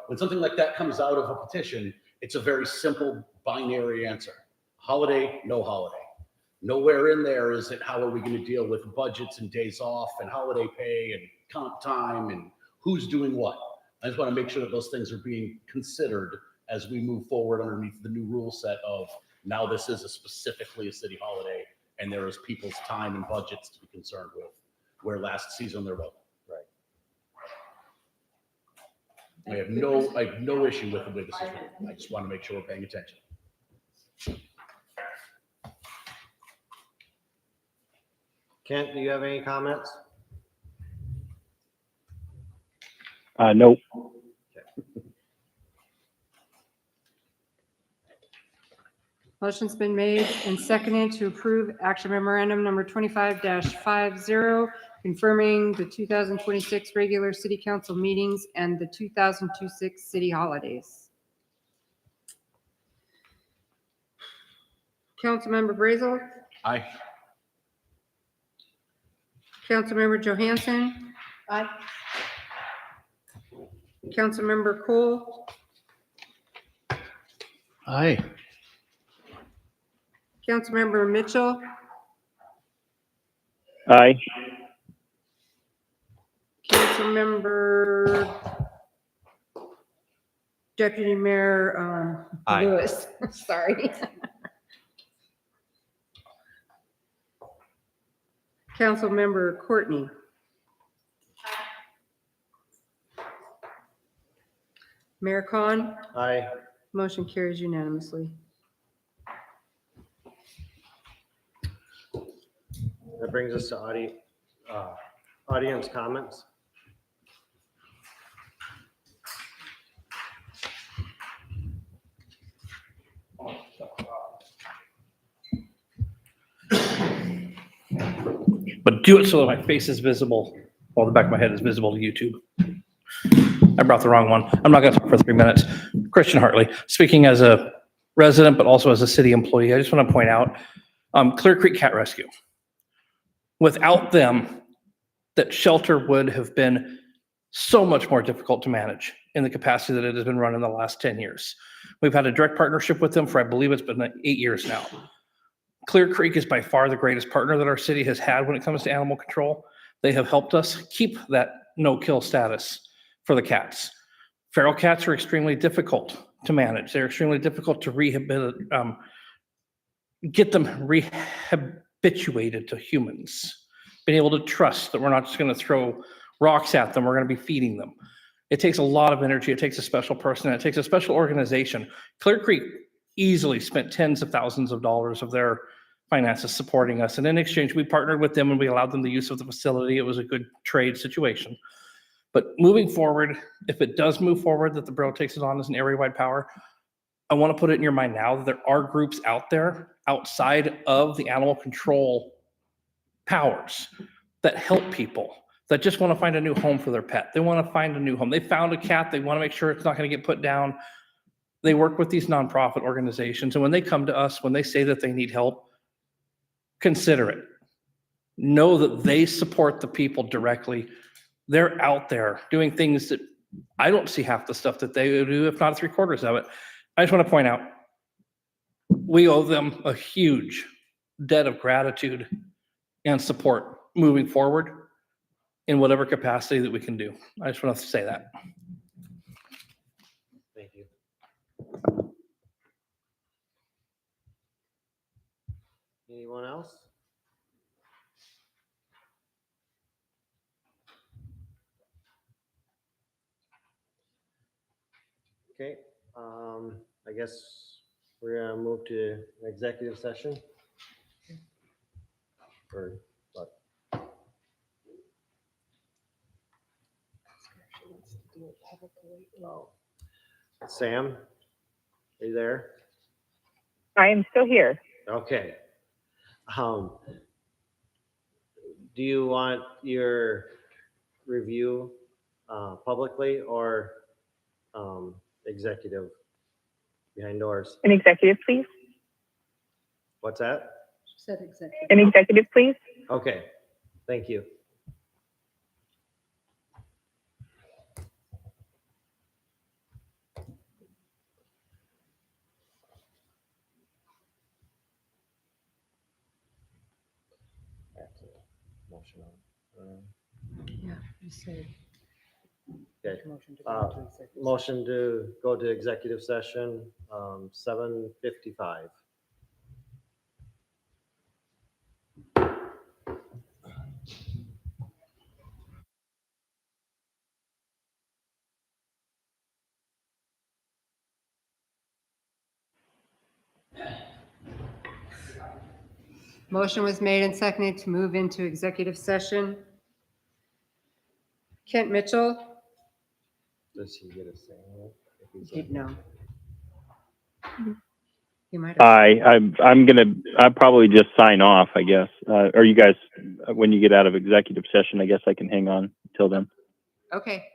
when something like that comes out of a petition, it's a very simple binary answer. Holiday, no holiday. Nowhere in there is it, how are we going to deal with budgets and days off and holiday pay and comp time and who's doing what? I just want to make sure that those things are being considered as we move forward underneath the new rule set of now this is specifically a city holiday and there is people's time and budgets to be concerned with, where last season there wasn't.
Right.
I have no issue with the way this is written. I just want to make sure we're paying attention.
Kent, do you have any comments?
Nope.
Motion's been made and seconded to approve action memorandum number 25-50, confirming the 2026 regular city council meetings and the 2026 city holidays. Councilmember Brazel,
Aye.
Councilmember Johansson,
Aye.
Councilmember Cole,
Aye.
Councilmember Mitchell,
Aye.
Councilmember Deputy Mayor
Aye.
Lewis, sorry. Councilmember Courtney. Mayor Khan,
Aye.
motion carries unanimously.
That brings us to audience comments.
But do it so that my face is visible while the back of my head is visible to YouTube. I brought the wrong one. I'm not going to talk for 3 minutes. Christian Hartley, speaking as a resident, but also as a city employee, I just want to point out Clear Creek Cat Rescue. Without them, that shelter would have been so much more difficult to manage in the capacity that it has been run in the last 10 years. We've had a direct partnership with them for, I believe it's been 8 years now. Clear Creek is by far the greatest partner that our city has had when it comes to animal control. They have helped us keep that no-kill status for the cats. Feral cats are extremely difficult to manage. They're extremely difficult to get them rehabituated to humans. Being able to trust that we're not just going to throw rocks at them, we're going to be feeding them. It takes a lot of energy. It takes a special person. And it takes a special organization. Clear Creek easily spent tens of thousands of dollars of their finances supporting us. And in exchange, we partnered with them and we allowed them the use of the facility. It was a good trade situation. But moving forward, if it does move forward that the borough takes it on as an area-wide power, I want to put it in your mind now that there are groups out there outside of the animal control powers that help people that just want to find a new home for their pet. They want to find a new home. They found a cat. They want to make sure it's not going to get put down. They work with these nonprofit organizations. And when they come to us, when they say that they need help, consider it. Know that they support the people directly. They're out there doing things that I don't see half the stuff that they do, if not 3/4 of it. I just want to point out, we owe them a huge debt of gratitude and support moving forward in whatever capacity that we can do. I just want to say that.
Thank you. Anyone else? Okay, I guess we're gonna move to executive session. Or what? Oh. Sam, are you there?
I am still here.
Okay. Do you want your review publicly or executive behind doors?
An executive, please.
What's that?
She said executive.
An executive, please.
Okay, thank you. Motion on.
Yeah, you said.
Okay,
Motion to go into executive
motion to go to executive session, 7:55.
Motion was made and seconded to move into executive session. Kent Mitchell?
Does he get a say? If he's
Did no. You might have.
I'll probably just sign off, I guess. Or you guys, when you get out of executive session, I guess I can hang on till then.
Okay.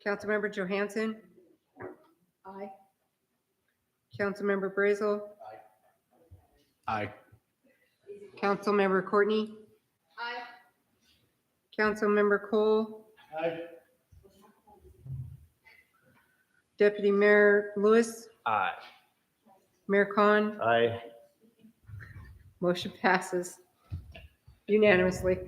Councilmember Johansson?
Aye.
Councilmember Brazel?
Aye.
Councilmember Courtney?
Aye.
Councilmember Cole? Deputy Mayor Lewis?
Aye.
Mayor Khan?
Aye.
Motion passes unanimously.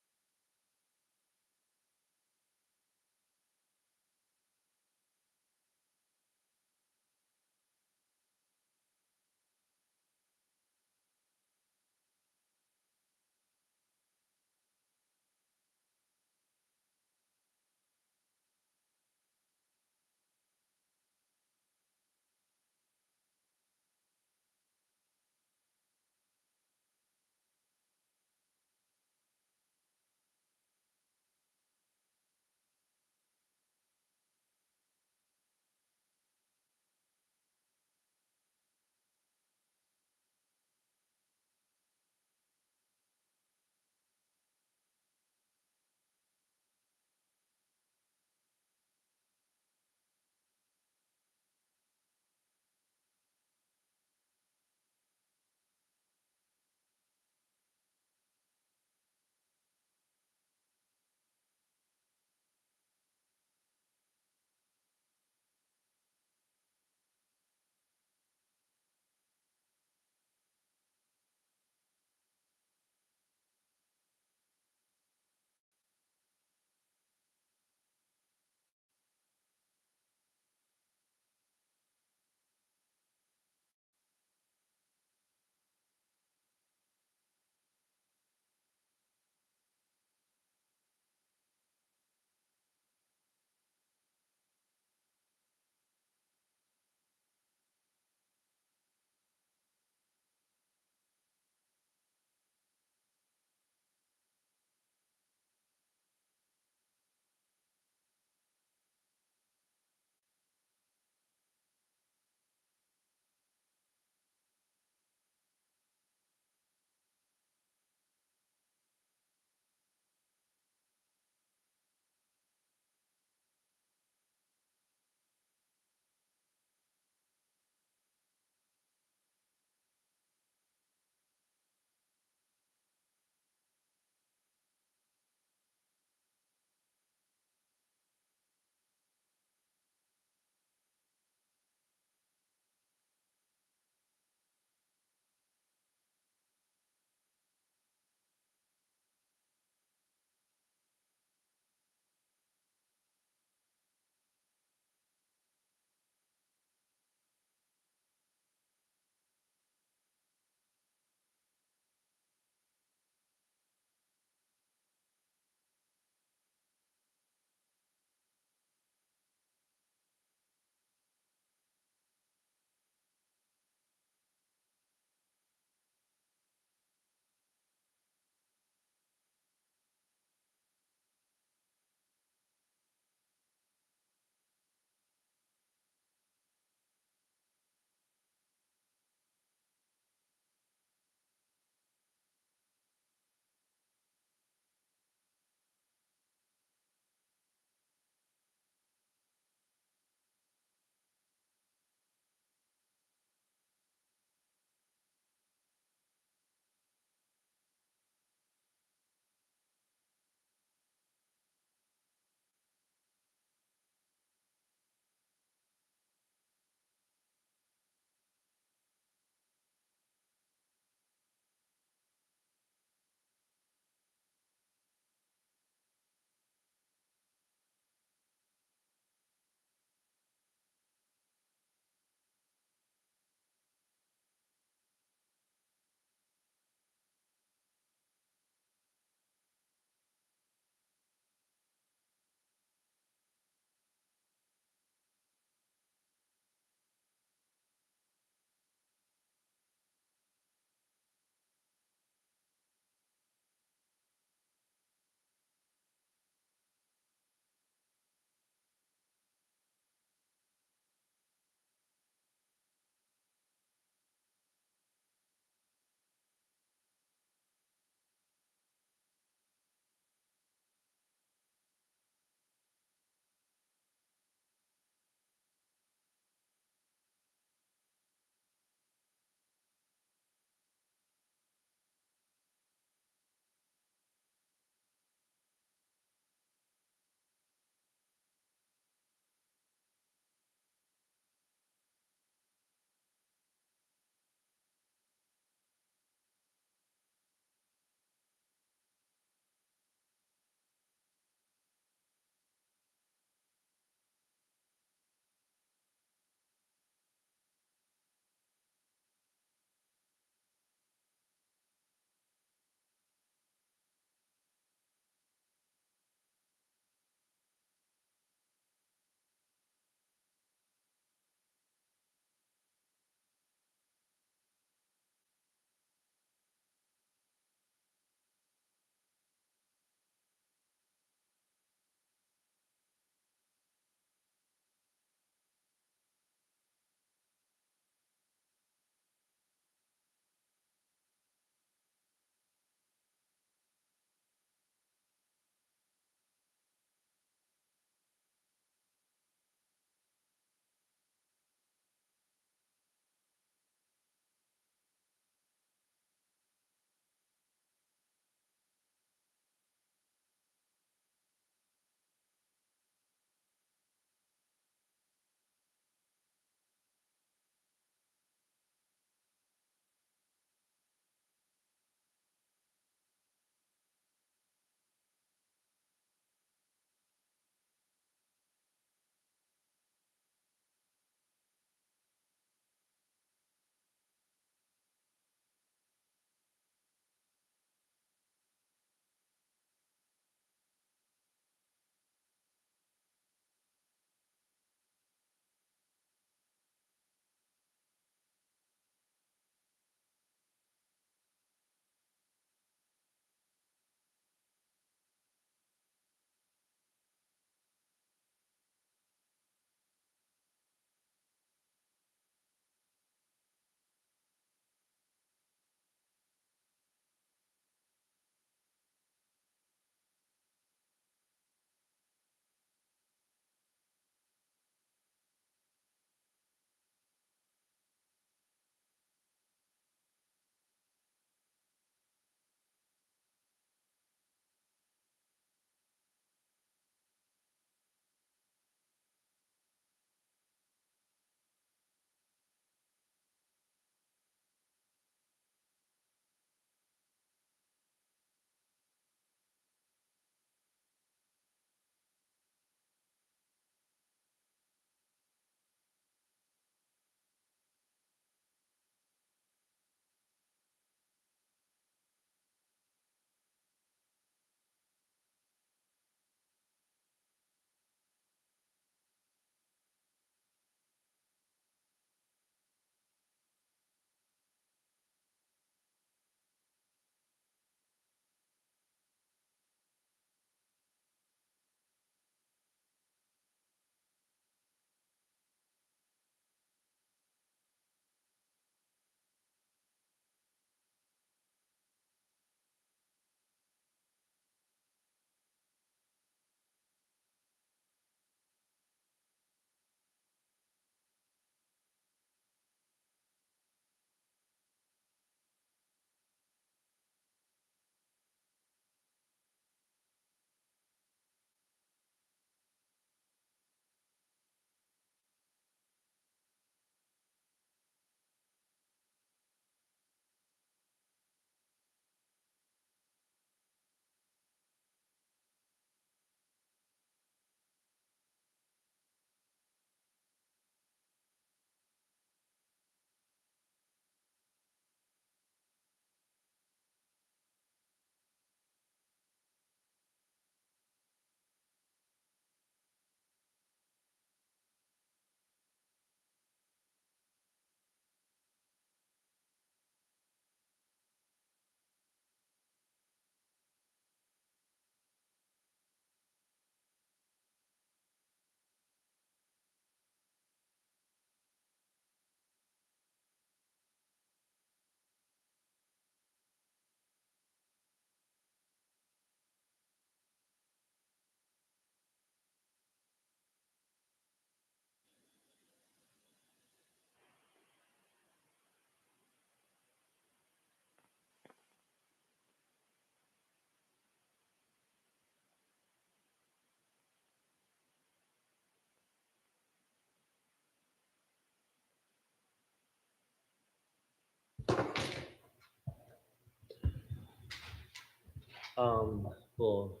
We'll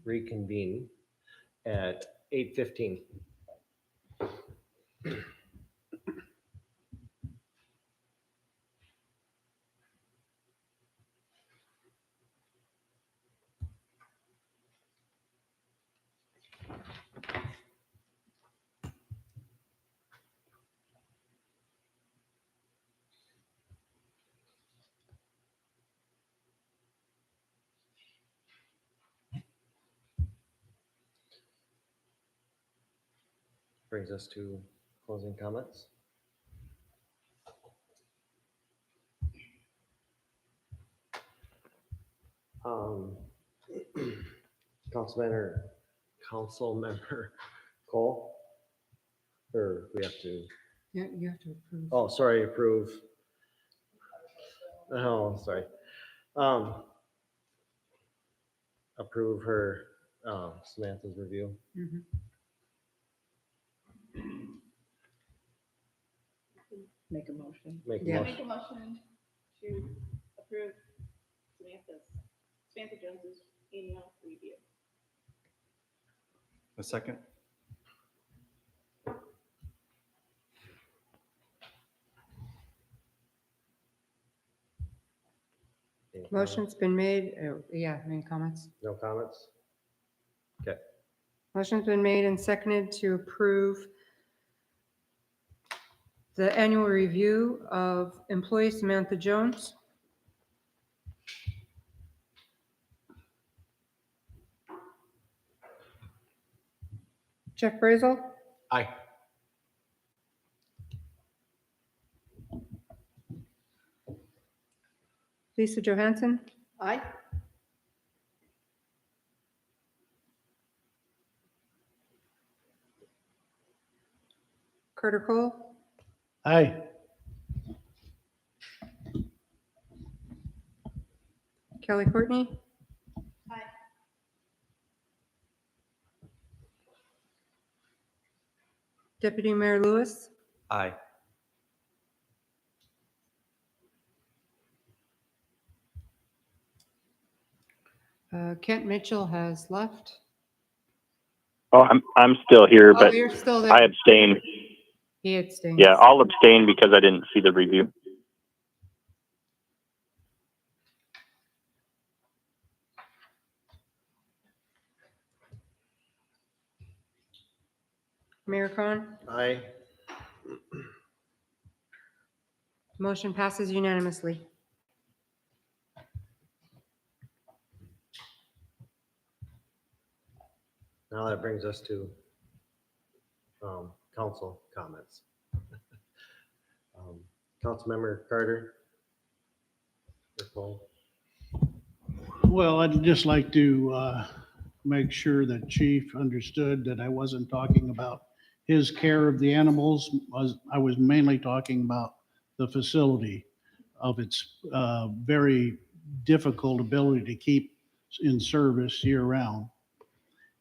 reconvene at 8:15. Brings us to closing comments. Council member Cole, or we have to,
Yeah, you have to approve.
oh, sorry, approve. Oh, sorry. Approve her, Samantha's review.
Mhm.
Make a motion.
Make a
Yeah.
motion.
Make a motion to approve Samantha Jones's annual review.
A second.
Any comments?
Motion's been made. Yeah, any comments?
No comments? Okay.
Motion's been made and seconded to approve the annual review of employee Samantha Jones. Jeff Brazel,
Aye.
Lisa Johansson,
Aye.
Carter Cole,
Aye.
Kelly Courtney,
Aye.
Deputy Mayor Lewis,
Aye.
Kent Mitchell has left.
Oh, I'm still here,
Oh,
but
you're still there.
I abstain.
He abstains.
Yeah, I'll abstain because I didn't see the review.
Mayor Khan,
Aye.
motion passes unanimously.
Now that brings us to council comments. Councilmember Carter. Nicole.
Well, I'd just like to make sure that Chief understood that I wasn't talking about his care of the animals. I was mainly talking about the facility of its very difficult ability to keep in service year round.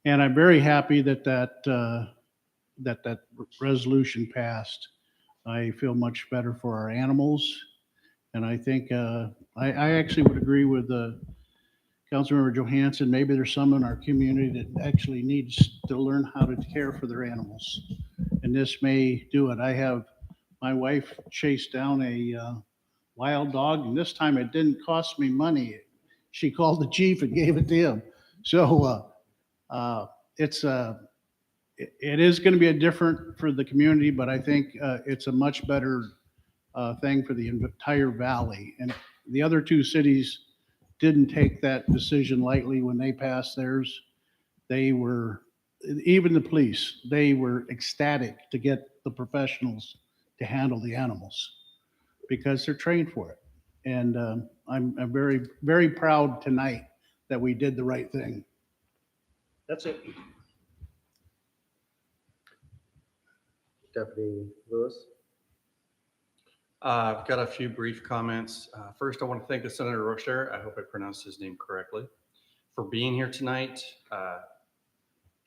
And I'm very happy that that resolution passed. I feel much better for our animals. And I think I actually would agree with Councilmember Johansson. Maybe there's some in our community that actually needs to learn how to care for their animals. And this may do it. I have my wife chased down a wild dog, and this time it didn't cost me money. She called the chief and gave it to him. So it is going to be a different for the community, but I think it's a much better thing for the entire valley. And the other two cities didn't take that decision lightly when they passed theirs. They were, even the police, they were ecstatic to get the professionals to handle the animals because they're trained for it. And I'm very, very proud tonight that we did the right thing.
That's it. Deputy Lewis.
I've got a few brief comments. First, I want to thank the Senator Rocher, I hope I pronounced his name correctly, for being here tonight,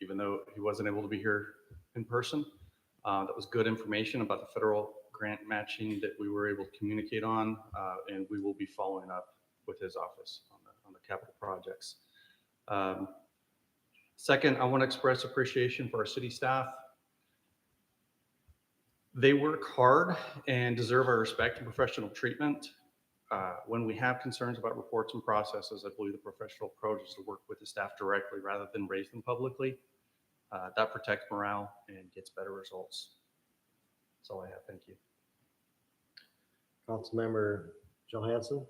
even though he wasn't able to be here in person. That was good information about the federal grant matching that we were able to communicate on, and we will be following up with his office on the capital projects. Second, I want to express appreciation for our city staff. They work hard and deserve our respect and professional treatment. When we have concerns about reports and processes, I believe the professional approach is to work with the staff directly rather than raise them publicly. That protects morale and gets better results. That's all I have. Thank you.
Councilmember Johansson.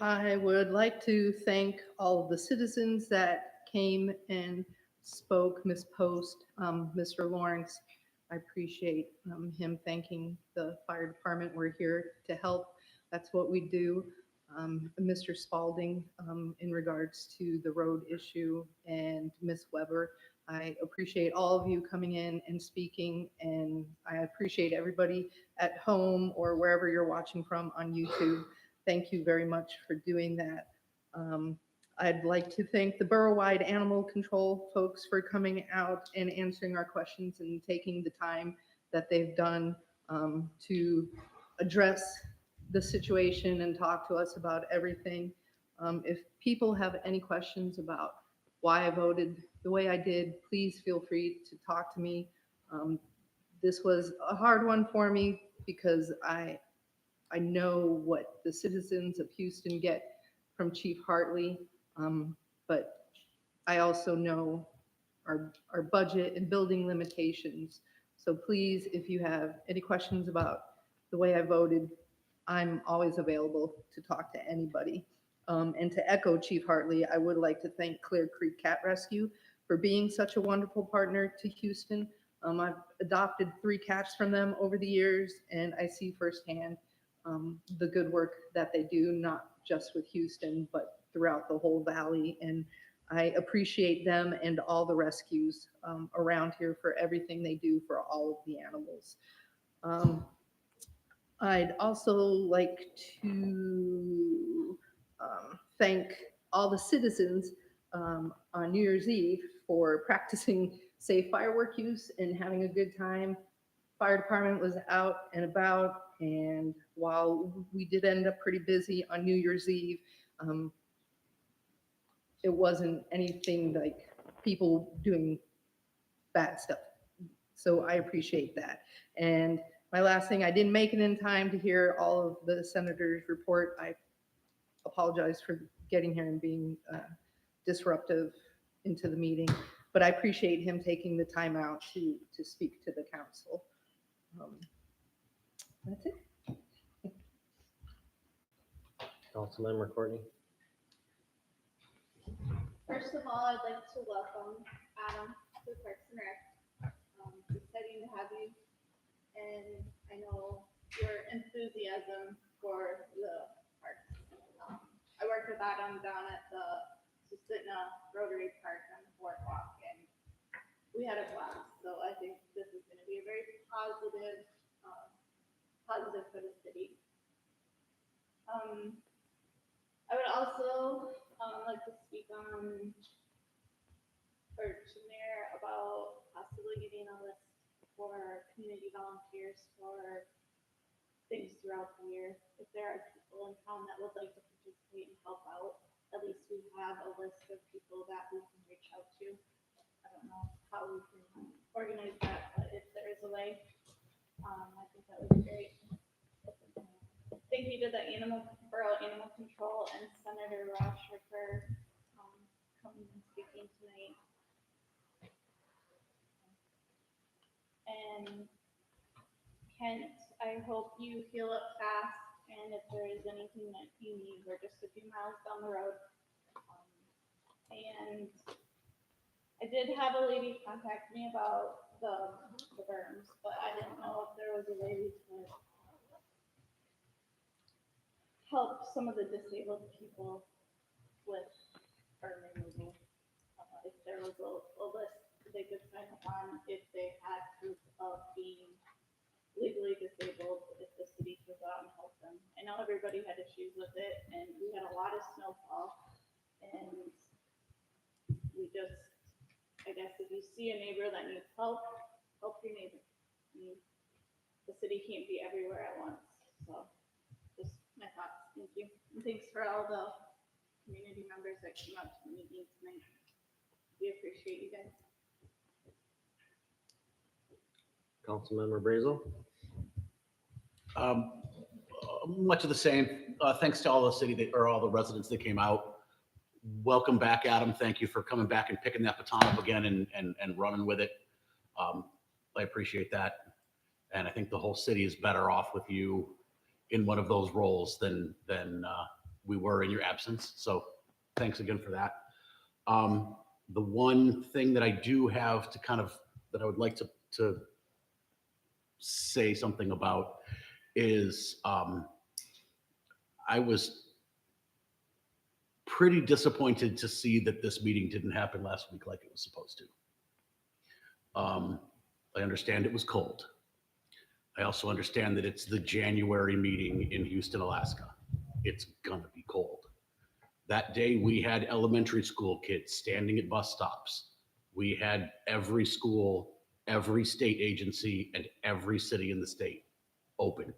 I would like to thank all of the citizens that came and spoke, Ms. Post, Mr. Lawrence. I appreciate him thanking the fire department. We're here to help. That's what we do. Mr. Spalding, in regards to the road issue, and Ms. Weber, I appreciate all of you coming in and speaking, and I appreciate everybody at home or wherever you're watching from on YouTube. Thank you very much for doing that. I'd like to thank the borough-wide animal control folks for coming out and answering our questions and taking the time that they've done to address the situation and talk to us about everything. If people have any questions about why I voted the way I did, please feel free to talk to me. This was a hard one for me because I know what the citizens of Houston get from Chief Hartley, but I also know our budget and building limitations. So please, if you have any questions about the way I voted, I'm always available to talk to anybody. And to echo Chief Hartley, I would like to thank Clear Creek Cat Rescue for being such a wonderful partner to Houston. I've adopted 3 cats from them over the years, and I see firsthand the good work that they do, not just with Houston, but throughout the whole valley. And I appreciate them and all the rescues around here for everything they do for all of the animals. I'd also like to thank all the citizens on New Year's Eve for practicing safe firework use and having a good time. Fire department was out and about, and while we did end up pretty busy on New Year's Eve, it wasn't anything like people doing bad stuff. So I appreciate that. And my last thing, I didn't make it in time to hear all of the senators' report. I apologize for getting here and being disruptive into the meeting, but I appreciate him taking the time out to speak to the council. That's it.
Councilmember Courtney.
First of all, I'd like to welcome Adam to Parks and Rec. It's exciting to have you, and I know your enthusiasm for the parks. I worked with Adam down at the Susitna Rotary Park on the boardwalk, and we had a blast. So I think this is going to be a very positive for the city. I would also like to speak on, or to Mayor, about possibly getting a list for community volunteers for things throughout the year. If there are people in town that would like to participate and help out, at least we have a list of people that we can reach out to. I don't know how we can organize that, but if there is a way, I think that would be great. Thank you to the Borough Animal Control and Senator Rosher for coming and speaking tonight. And Kent, I hope you heal up fast, and if there is anything that you need, we're just a few miles down the road. And I did have a lady contact me about the berms, but I didn't know if there was a way we could help some of the disabled people with berm removal. If there was a list they could sign up on if they had proof of being legally disabled, if the city could go out and help them. I know everybody had issues with it, and we had a lot of snowfall, and we just, I guess if you see a neighbor that needs help, help your neighbor. I mean, the city can't be everywhere at once, so just my thoughts. Thank you. And thanks for all the community members that came out to the meeting tonight. We appreciate you guys.
Councilmember Brazel?
Much of the same. Thanks to all the city that, or all the residents that came out. Welcome back, Adam. Thank you for coming back and picking that baton up again and running with it. I appreciate that. And I think the whole city is better off with you in one of those roles than we were in your absence. So thanks again for that. The one thing that I do have to that I would like to say something about is I was pretty disappointed to see that this meeting didn't happen last week like it was supposed to. I understand it was cold. I also understand that it's the January meeting in Houston, Alaska. It's gonna be cold. That day we had elementary school kids standing at bus stops. We had every school, every state agency, and every city in the state open.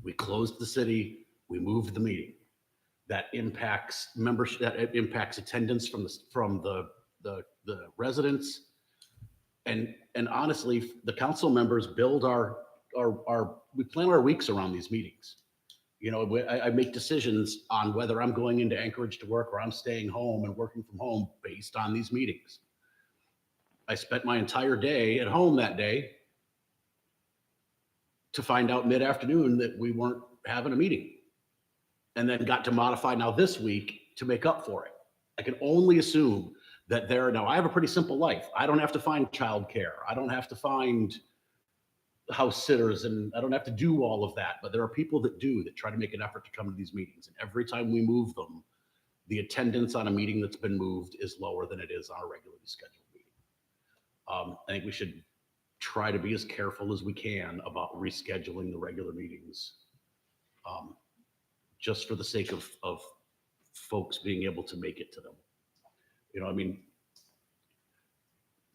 We closed the city, we moved the meeting. That impacts membership, that impacts attendance from the residents. And honestly, the council members build we plan our weeks around these meetings. You know, I make decisions on whether I'm going into Anchorage to work or I'm staying home and working from home based on these meetings. I spent my entire day at home that day to find out mid-afternoon that we weren't having a meeting, and then got to modify now this week to make up for it. I can only assume that now I have a pretty simple life. I don't have to find childcare. I don't have to find house sitters, and I don't have to do all of that. But there are people that do, that try to make an effort to come to these meetings. And every time we move them, the attendance on a meeting that's been moved is lower than it is on a regularly scheduled meeting. I think we should try to be as careful as we can about rescheduling the regular meetings, just for the sake of folks being able to make it to them. You know, I mean,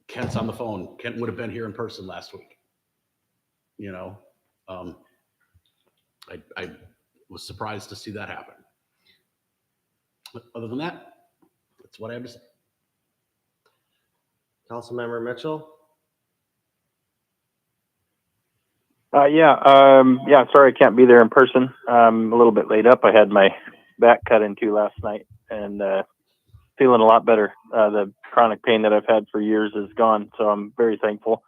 Kent's on the phone. Kent would have been here in person last week. You know, I was surprised to see that happen. But other than that, that's what I have to say.
Councilmember Mitchell?
Yeah, sorry I can't be there in person. I'm a little bit laid up. I had my back cut into last night and feeling a lot better. The chronic pain that I've had for years is gone, so I'm very thankful.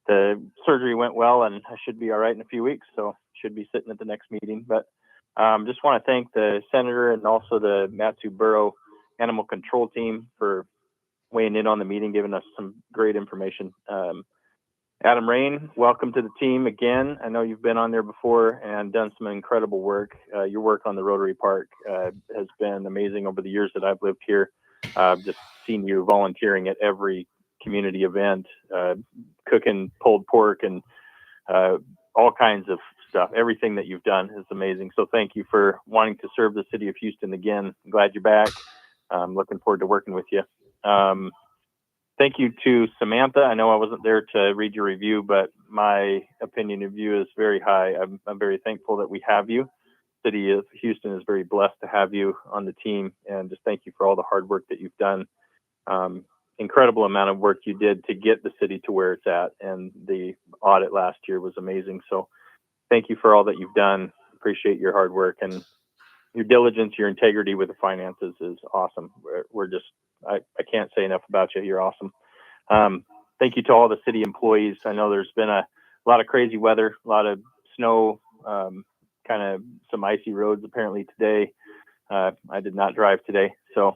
The surgery went well and I should be all right in a few weeks, so should be sitting at the next meeting. But just want to thank the senator and also the Matsu Borough Animal Control team for weighing in on the meeting, giving us some great information. Adam Rain, welcome to the team again. I know you've been on there before and done some incredible work. Your work on the Rotary Park has been amazing over the years that I've lived here. Just seen you volunteering at every community event, cooking pulled pork and all kinds of stuff. Everything that you've done is amazing. So thank you for wanting to serve the city of Houston again. I'm glad you're back. I'm looking forward to working with you. Thank you to Samantha. I know I wasn't there to read your review, but my opinion of you is very high. I'm very thankful that we have you. City of Houston is very blessed to have you on the team, and just thank you for all the hard work that you've done. Incredible amount of work you did to get the city to where it's at, and the audit last year was amazing. So thank you for all that you've done. Appreciate your hard work and your diligence, your integrity with the finances is awesome. We're just, I can't say enough about you. You're awesome. Thank you to all the city employees. I know there's been a lot of crazy weather, a lot of snow, kind of some icy roads apparently today. I did not drive today, so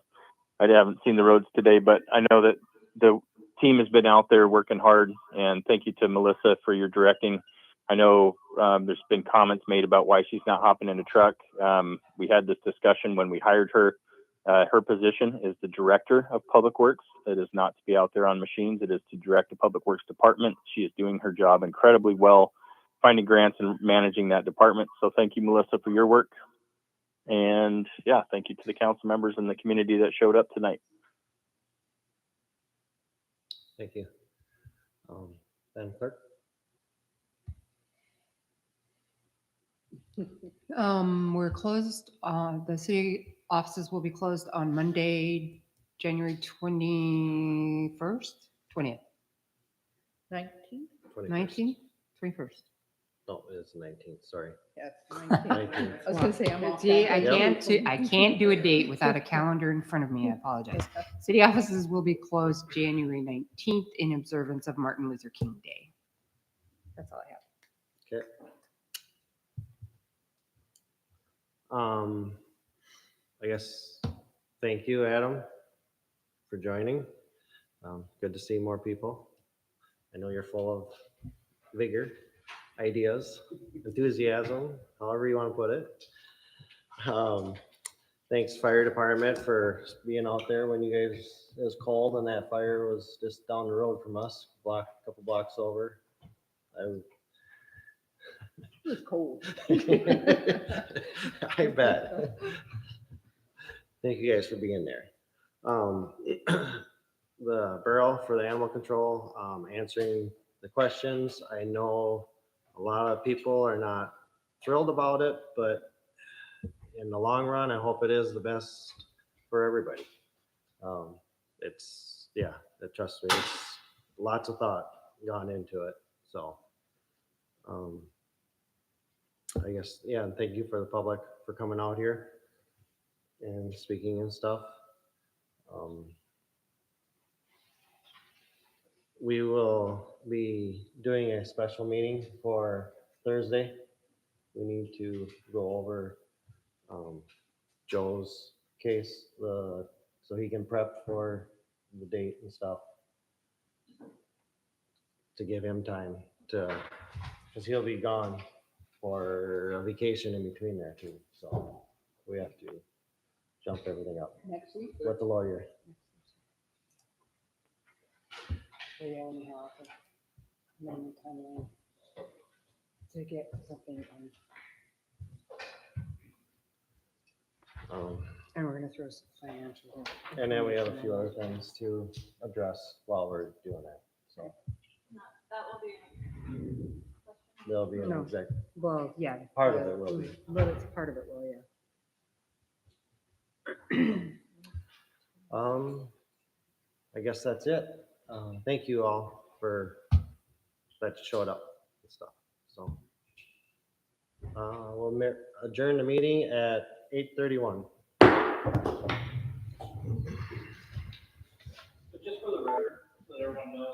I haven't seen the roads today, but I know that the team has been out there working hard, and thank you to Melissa for your directing. I know there's been comments made about why she's not hopping in a truck. We had this discussion when we hired her. Her position is the director of public works. It is not to be out there on machines. It is to direct the public works department. She is doing her job incredibly well, finding grants and managing that department. So thank you, Melissa, for your work. And yeah, thank you to the council members and the community that showed up tonight.
Thank you. Madam Clerk?
We're closed, the city offices will be closed on Monday, January 21st, 20th,
19?
19th, 21st.
No, it's 19th, sorry.
Yes.
19th.
I was gonna say, I'm off.
See,
that
I
day.
can't do a date without a calendar in front of me. I apologize. City offices will be closed January 19th in observance of Martin Luther King Day. That's all I have.
Okay. I guess, thank you, Adam, for joining. Good to see more people. I know you're full of vigor, ideas, enthusiasm, however you want to put it. Thanks, fire department, for being out there when you guys, it was cold and that fire was just down the road from us, a couple blocks over.
It was cold.
I bet. Thank you guys for being there. The borough for the animal control, answering the questions. I know a lot of people are not thrilled about it, but in the long run, I hope it is the best for everybody. It's, yeah, trust me, it's lots of thought gone into it. So, I guess, yeah, and thank you for the public for coming out here and speaking and stuff. We will be doing a special meeting for Thursday. We need to go over Joe's case, so he can prep for the date and stuff. To give him time to, because he'll be gone for a vacation in between there too. So we have to jump everything up
Next week?
with the lawyer.
We only have a moment timeline to get something done. And we're gonna throw some financial.
And then we have a few other things to address while we're doing that. So
That will be.
there'll be an
No.
exec.
Well, yeah.
Part of it will be.
But it's part of it, well, yeah.
I guess that's it. Thank you all for that showed up and stuff. So we'll adjourn the meeting at 8:31.
Just for the record, let everyone know,